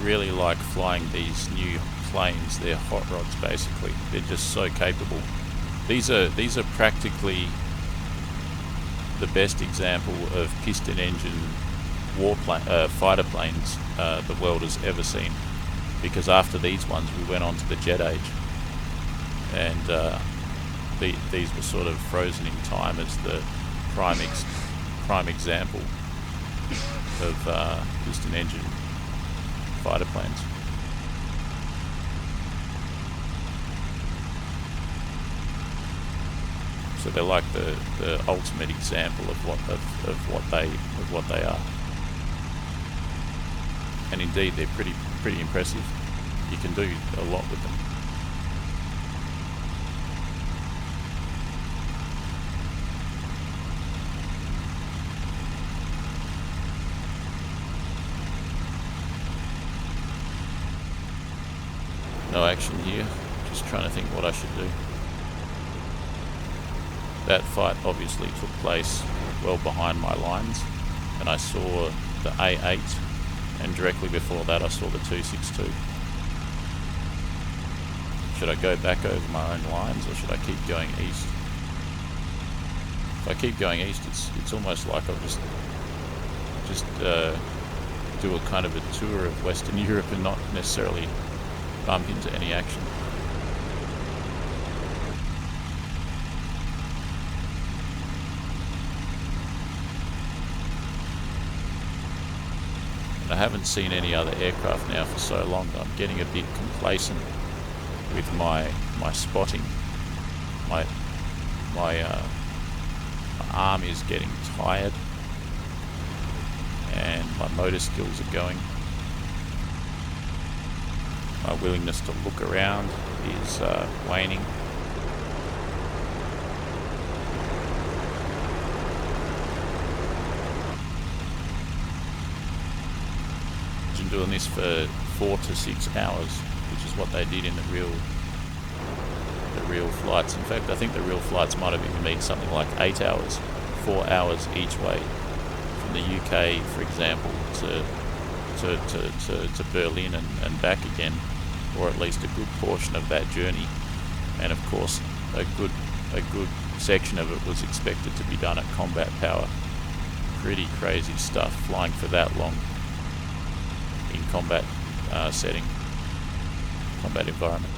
really like flying these new planes. They're hot rods basically. They're just so capable. These are practically the best example of piston engine fighter planes the world has ever seen. Because after these ones we went on to the jet age, and these were sort of frozen in time as the prime example of piston engine fighter planes. So they're like the ultimate example of what they are. And indeed, they're pretty impressive. You can do a lot with them. No action here, just trying to think what I should do. That fight obviously took place well behind my lines, and I saw the A8, and directly before that I saw the 262. Should I go back over my own lines, or should I keep going east? If I keep going east, it's almost like I'll just do a kind of a tour of Western Europe and not necessarily bump into any action. And I haven't seen any other aircraft now for so long that I'm getting a bit complacent with my spotting. My arm is getting tired, and my motor skills are going. My willingness to look around is waning. doing this for 4 to 6 hours, which is what they did in the real flights. In fact, I think the real flights might have even been something like 8 hours, 4 hours each way from the UK, for example, to Berlin and back again, or at least a good portion of that journey. And of course, a good section of it was expected to be done at combat power. Pretty crazy stuff, flying for that long in combat setting, combat environment.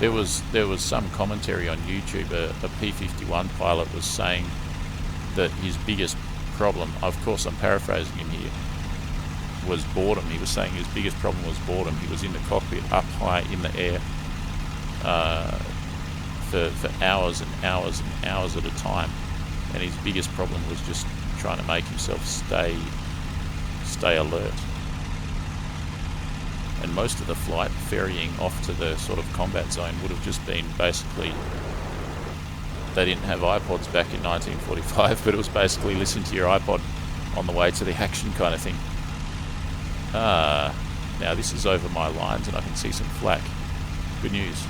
There was some commentary on YouTube. A P51 pilot was saying that his biggest problem, of course I'm paraphrasing him here, was boredom. He was saying his biggest problem was boredom. He was in the cockpit up high in the air for hours and hours and hours at a time, and his biggest problem was just trying to make himself stay alert. And most of the flight ferrying off to the sort of combat zone would have just been basically, they didn't have iPods back in 1945, but it was basically listen to your iPod on the way to the action kind of thing. Now this is over my lines and I can see some flak. Good news.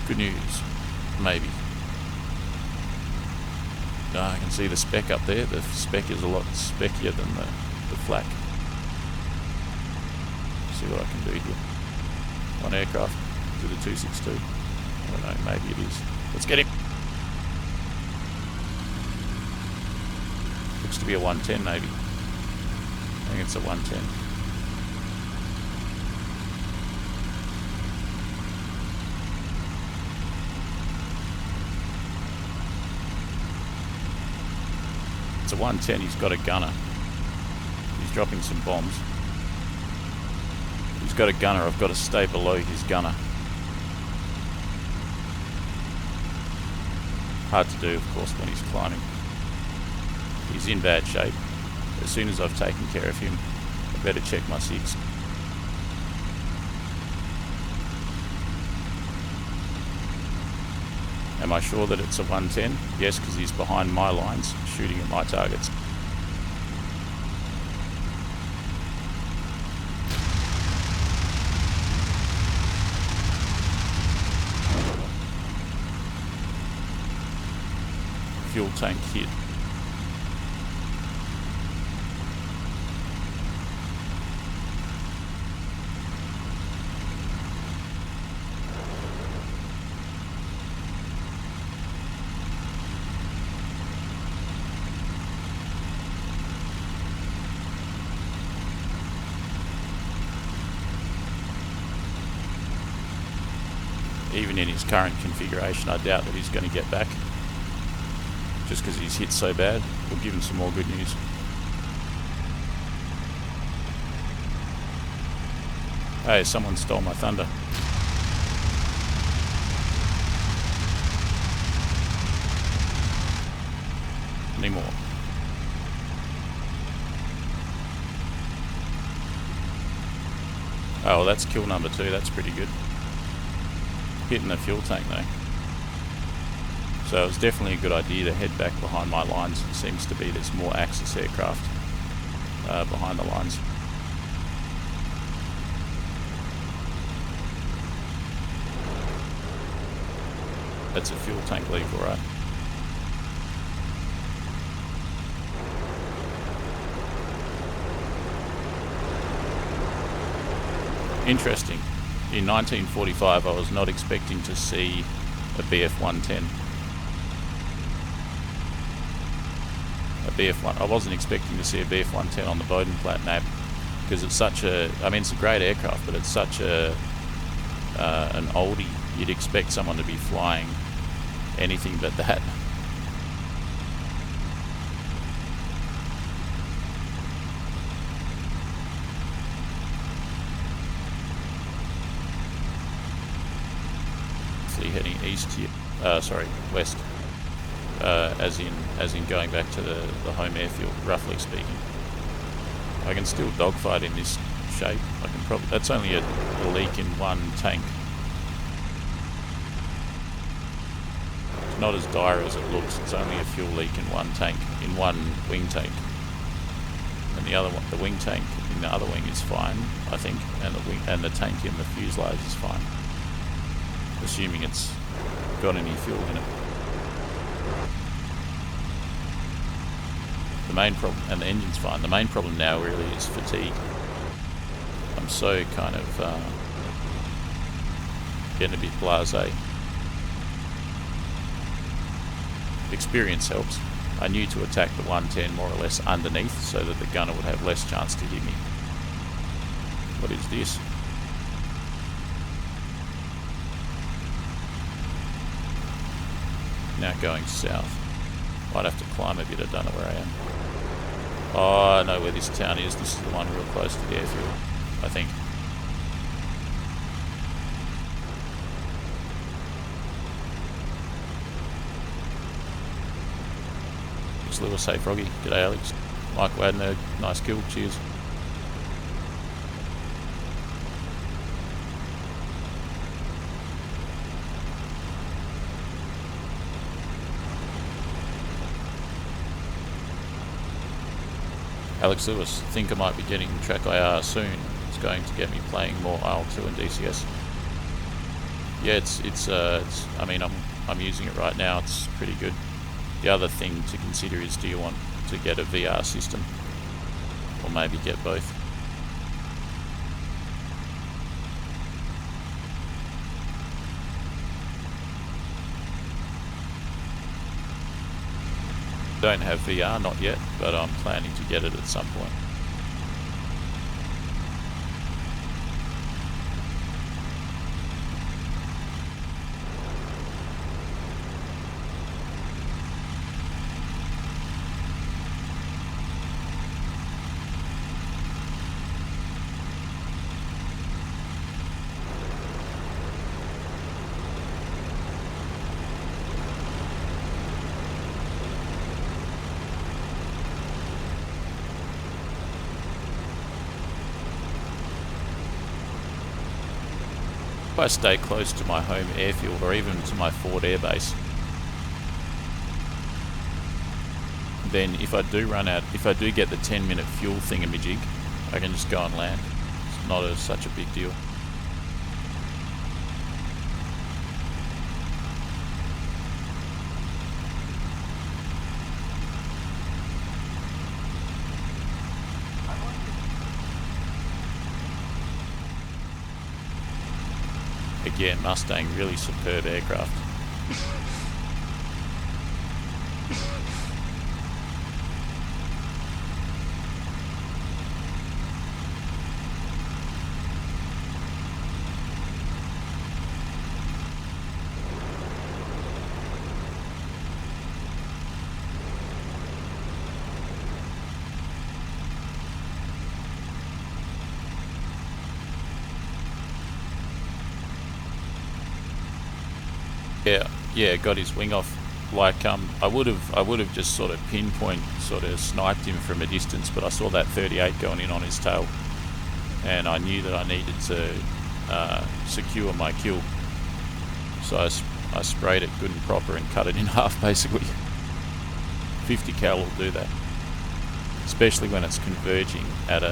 Good news. Maybe. No, I can see the speck up there. The speck is a lot speckier than the flak. See what I can do here. One aircraft to the 262. I don't know, maybe it is. Let's get him. Looks to be a 110 maybe. I think it's a 110. It's a 110, he's got a gunner. He's dropping some bombs. He's got a gunner, I've got to stay below his gunner. Hard to do, of course, when he's climbing. He's in bad shape. As soon as I've taken care of him, I better check my SIGs. Am I sure that it's a 110? Yes, because he's behind my lines, shooting at my targets. Fuel tank hit. Even in his current configuration, I doubt that he's going to get back. Just because he's hit so bad. We'll give him some more good news. Hey, someone stole my thunder. Any more? Oh, well, that's kill number 2. That's pretty good. Hitting the fuel tank though. So it was definitely a good idea to head back behind my lines. It seems to be there's more Axis aircraft behind the lines. That's a fuel tank leak, alright. Interesting. In 1945 I was not expecting to see a BF-110. I wasn't expecting to see a BF-110 on the Bodenplatte map because it's such a, I mean it's a great aircraft, but it's such a an oldie. You'd expect someone to be flying anything but that. Heading east here, west, as in going back to the home airfield, roughly speaking. I can still dogfight in this shape. I can probably, that's only a leak in one tank. not as dire as it looks. It's only a fuel leak in one tank, in one wing tank. And the other one, the wing tank in the other wing is fine, I think, and the tank in the fuselage is fine, assuming it's got any fuel in it. The main problem, and the engine's fine. The main problem now really is fatigue. I'm so kind of getting a bit blasé. Experience helps. I knew to attack the 110 more or less underneath so that the gunner would have less chance to hit me. What is this? Now going south. Might have to climb a bit, I don't know where I am. Oh, I know where this town is. This is the one real close to the airfield, I think. Lewis, hey Froggy. G'day Alex. Mike Wadner, nice kill, cheers. Alex Lewis, think I might be getting Track IR soon. It's going to get me playing more IL-2 and DCS. Yeah, it's I mean, I'm using it right now. It's pretty good. The other thing to consider is, do you want to get a VR system, or maybe get both? Don't have VR, not yet, but I'm planning to get it at some point. If I stay close to my home airfield or even to my Ford airbase, then if I do get the 10-minute fuel thingamajig, I can just go and land. It's not such a big deal. Again, Mustang, really superb aircraft. Yeah, got his wing off. Like I would have just sort of pinpoint, sort of sniped him from a distance, but I saw that 38 going in on his tail, and I knew that I needed to secure my kill. So I sprayed it good and proper and cut it in half, basically. 50 cal will do that, especially when it's converging at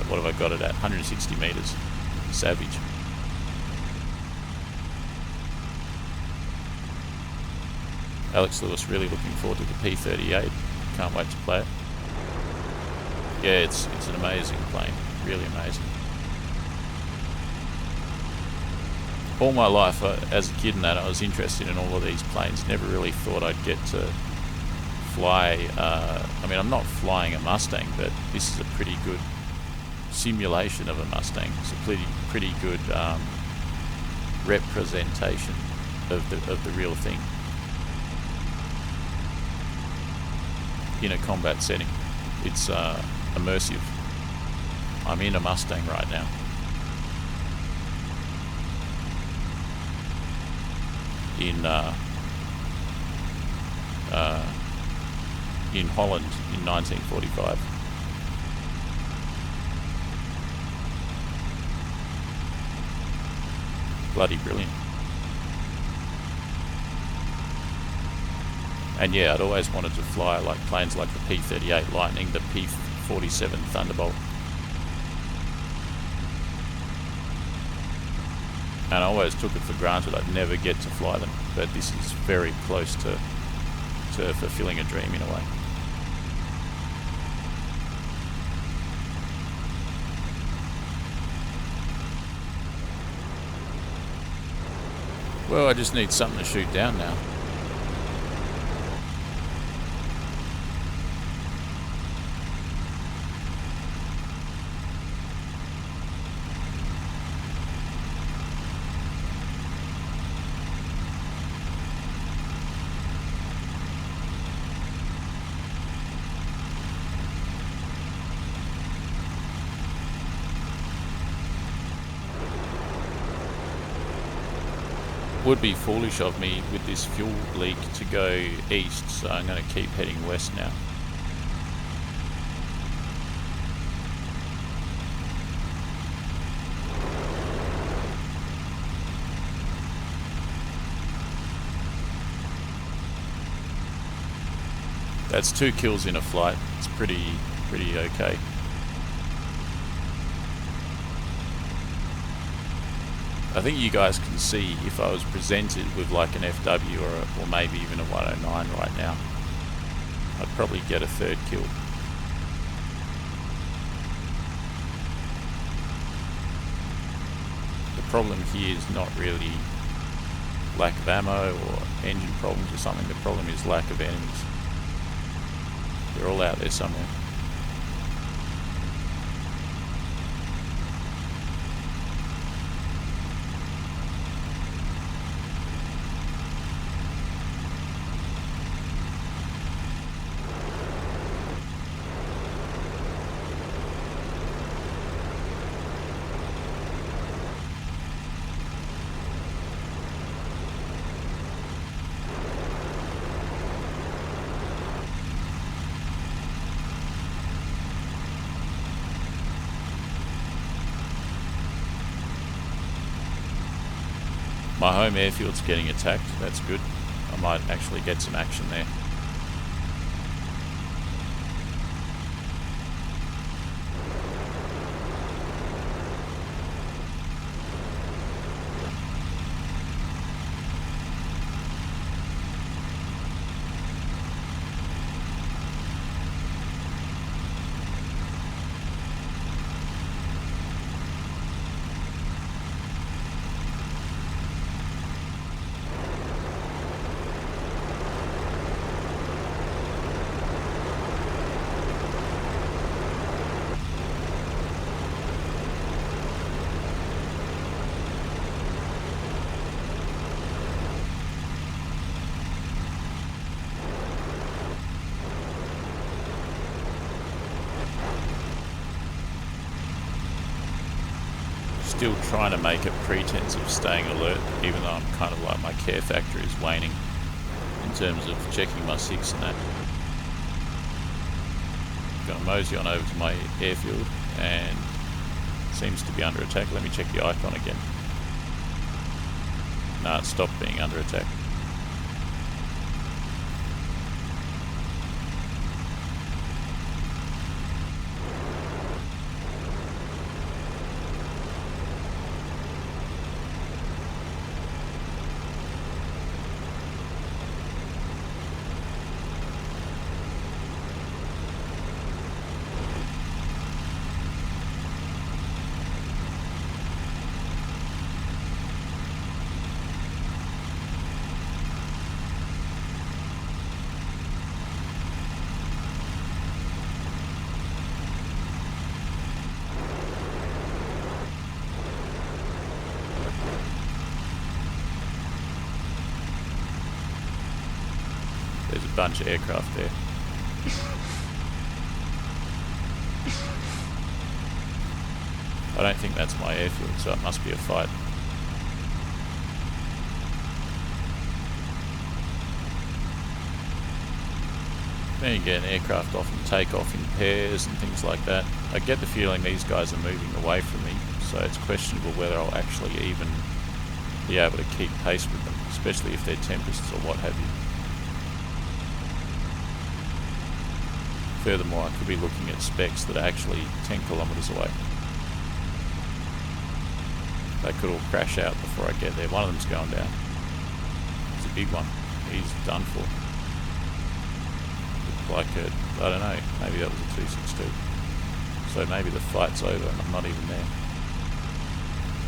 what have I got it at? 160 meters. Savage. Alex Lewis, really looking forward to the P38. Can't wait to play it. Yeah, it's an amazing plane. Really amazing. All my life, as a kid and that, I was interested in all of these planes. Never really thought I'd get to fly. I mean, I'm not flying a Mustang, but this is a pretty good simulation of a Mustang. It's a pretty good representation of the real thing in a combat setting. It's immersive. I'm in a Mustang right now. In Holland in 1945. Bloody brilliant. And yeah, I'd always wanted to fly like planes like the P-38 Lightning, the P-47 Thunderbolt. And I always took it for granted I'd never get to fly them, but this is very close to fulfilling a dream in a way. Well, I just need something to shoot down now. Would be foolish of me with this fuel leak to go east, so I'm going to keep heading west now. That's 2 kills in a flight. It's pretty okay. I think you guys can see if I was presented with like an FW or maybe even a 109 right now, I'd probably get a 3rd kill. The problem here is not really lack of ammo or engine problems or something. The problem is lack of enemies. They're all out there somewhere. My home airfield's getting attacked, that's good. I might actually get some action there. Still trying to make a pretense of staying alert, even though I'm kind of like my care factor is waning in terms of checking my 6 and that. Gonna mosey on over to my airfield and it seems to be under attack. Let me check the icon again. Nah, it stopped being under attack. There's a bunch of aircraft there. I don't think that's my airfield, so it must be a fight. Then again, aircraft often take off in pairs and things like that. I get the feeling these guys are moving away from me, so it's questionable whether I'll actually even be able to keep pace with them, especially if they're Tempests or what have you. Furthermore, I could be looking at specs that are actually 10 kilometres away. They could all crash out before I get there. One of them's going down. It's a big one. He's done for. Looked like a, I don't know, maybe that was a 262. So maybe the fight's over and I'm not even there.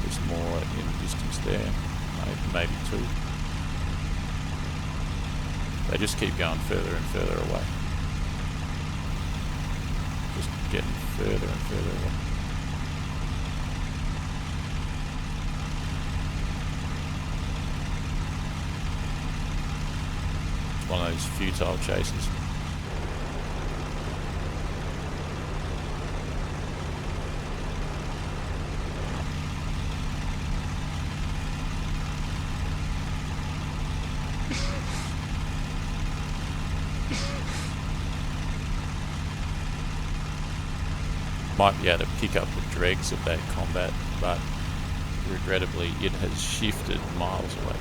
There's more in distance there, maybe two. They just keep going further and further away. Just getting further and further away. It's one of those futile chases. Might be able to pick up the dregs of that combat, but regrettably it has shifted miles away.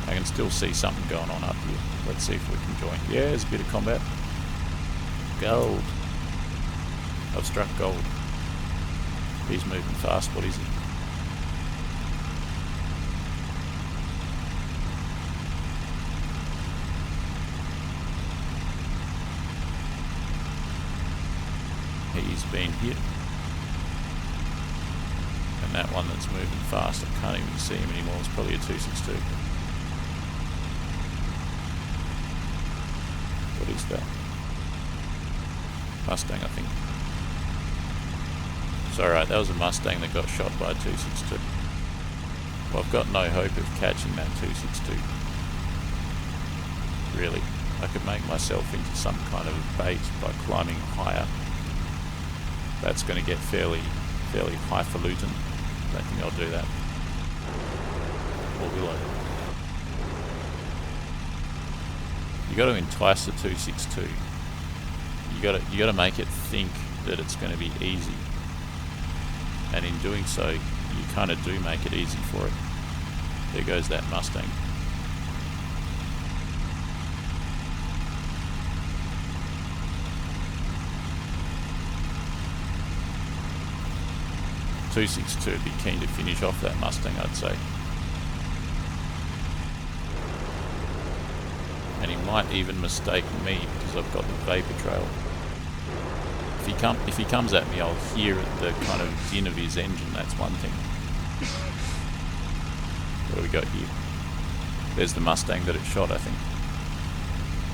I can still see something going on up here. Let's see if we can join. Yeah, there's a bit of combat. Gold. I've struck gold. He's moving fast. What is he? He's been hit. And that one that's moving fast, I can't even see him anymore. It's probably a 262. What is that? Mustang, I think. It's alright, that was a Mustang that got shot by a 262. Well, I've got no hope of catching that 262. Really. I could make myself into some kind of bait by climbing higher. That's going to get fairly highfalutin. Don't think I'll do that. Or will I? You got to entice the 262. You got to make it think that it's going to be easy. And in doing so, you kind of do make it easy for it. There goes that Mustang. .262 would be keen to finish off that Mustang, I'd say. And he might even mistake me because I've got the vapor trail. If he comes at me, I'll hear the kind of din of his engine. That's one thing. What do we got here? There's the Mustang that it shot, I think.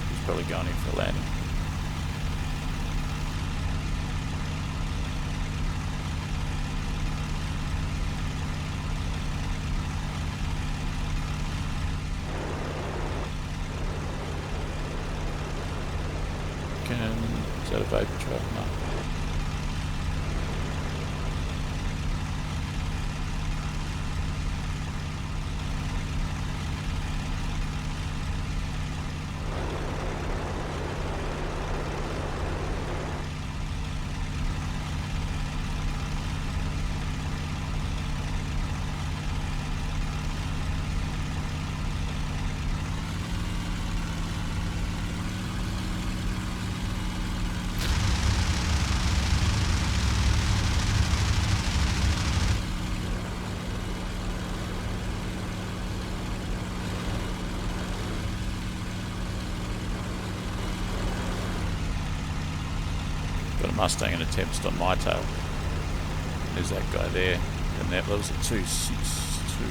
He's probably going in for a landing. Is that a vapor trail? No. Got a Mustang and a Tempest on my tail. There's that guy there. And that was a 262.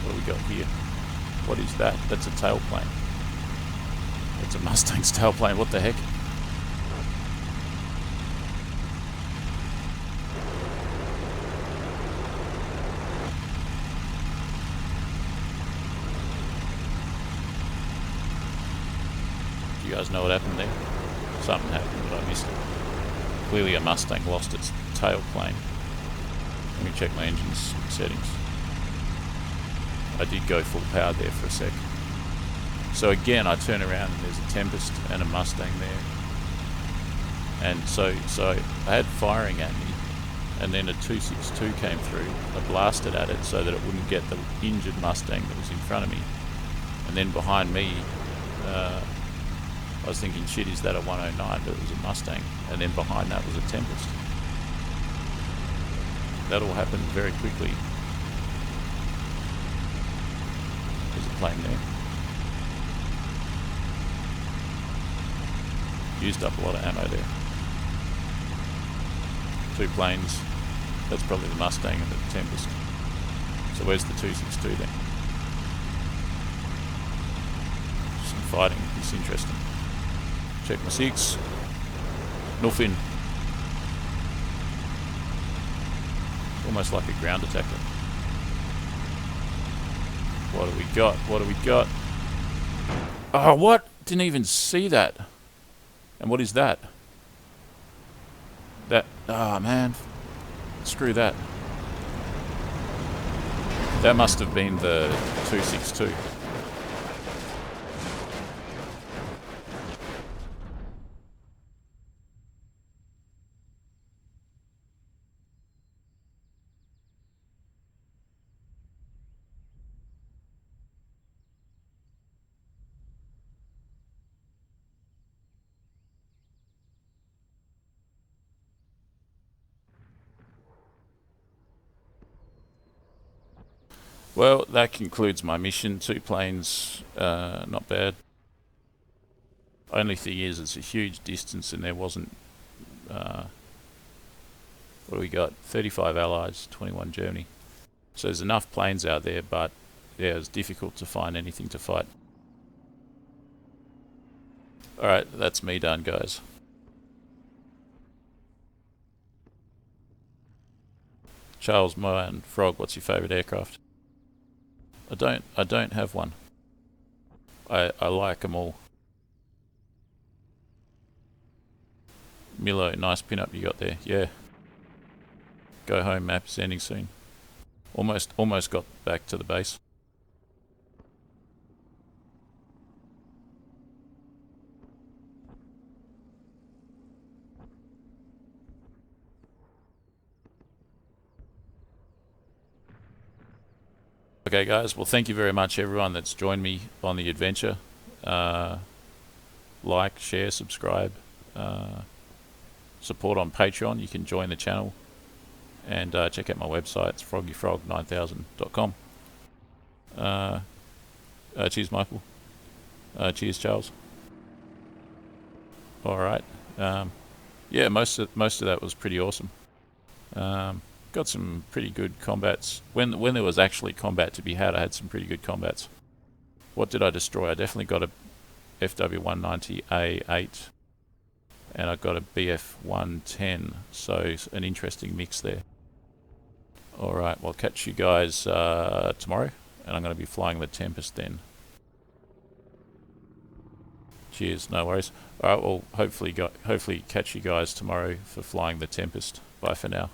What do we got here? What is that? That's a tailplane. That's a Mustang's tailplane. What the heck? Do you guys know what happened there? Something happened, but I missed it. Clearly a Mustang lost its tailplane. Let me check my engine's settings. I did go full power there for a sec. So again, I turn around and there's a Tempest and a Mustang there. And so I had firing at me, and then a 262 came through. I blasted at it so that it wouldn't get the injured Mustang that was in front of me. And then behind me, I was thinking, shit, is that a 109? But it was a Mustang. And then behind that was a Tempest. That all happened very quickly. There's a plane there. Used up a lot of ammo there. 2 planes. That's probably the Mustang and the Tempest. So where's the 262 then? Some fighting. It's interesting. Check my 6. Nothing. Almost like a ground attacker. What do we got? What do we got? Oh, what? Didn't even see that. And what is that? That... Ah, man. Screw that. That must have been the 262. Well, that concludes my mission. 2 planes, not bad. Only thing is, it's a huge distance and there wasn't... what do we got? 35 Allies, 21 Germany. So there's enough planes out there, but yeah, it's difficult to find anything to fight. Alright, that's me done, guys. Charles, Moa and Frog, what's your favourite aircraft? I don't have one. I like them all. Milo, nice pin-up you got there. Yeah. Go home, map is ending soon. Almost got back to the base. Okay guys, well thank you very much everyone that's joined me on the adventure. Like, share, subscribe, support on Patreon. You can join the channel and check out my website. It's froggyfrog9000.com. Cheers Michael. Cheers Charles. Alright. Yeah, most of that was pretty awesome. Got some pretty good combats. When there was actually combat to be had, I had some pretty good combats. What did I destroy? I definitely got a FW190A8 and I got a BF110, so an interesting mix there. Alright, well catch you guys tomorrow, and I'm going to be flying the Tempest then. Cheers, no worries. Alright, well hopefully catch you guys tomorrow for flying the Tempest. Bye for now.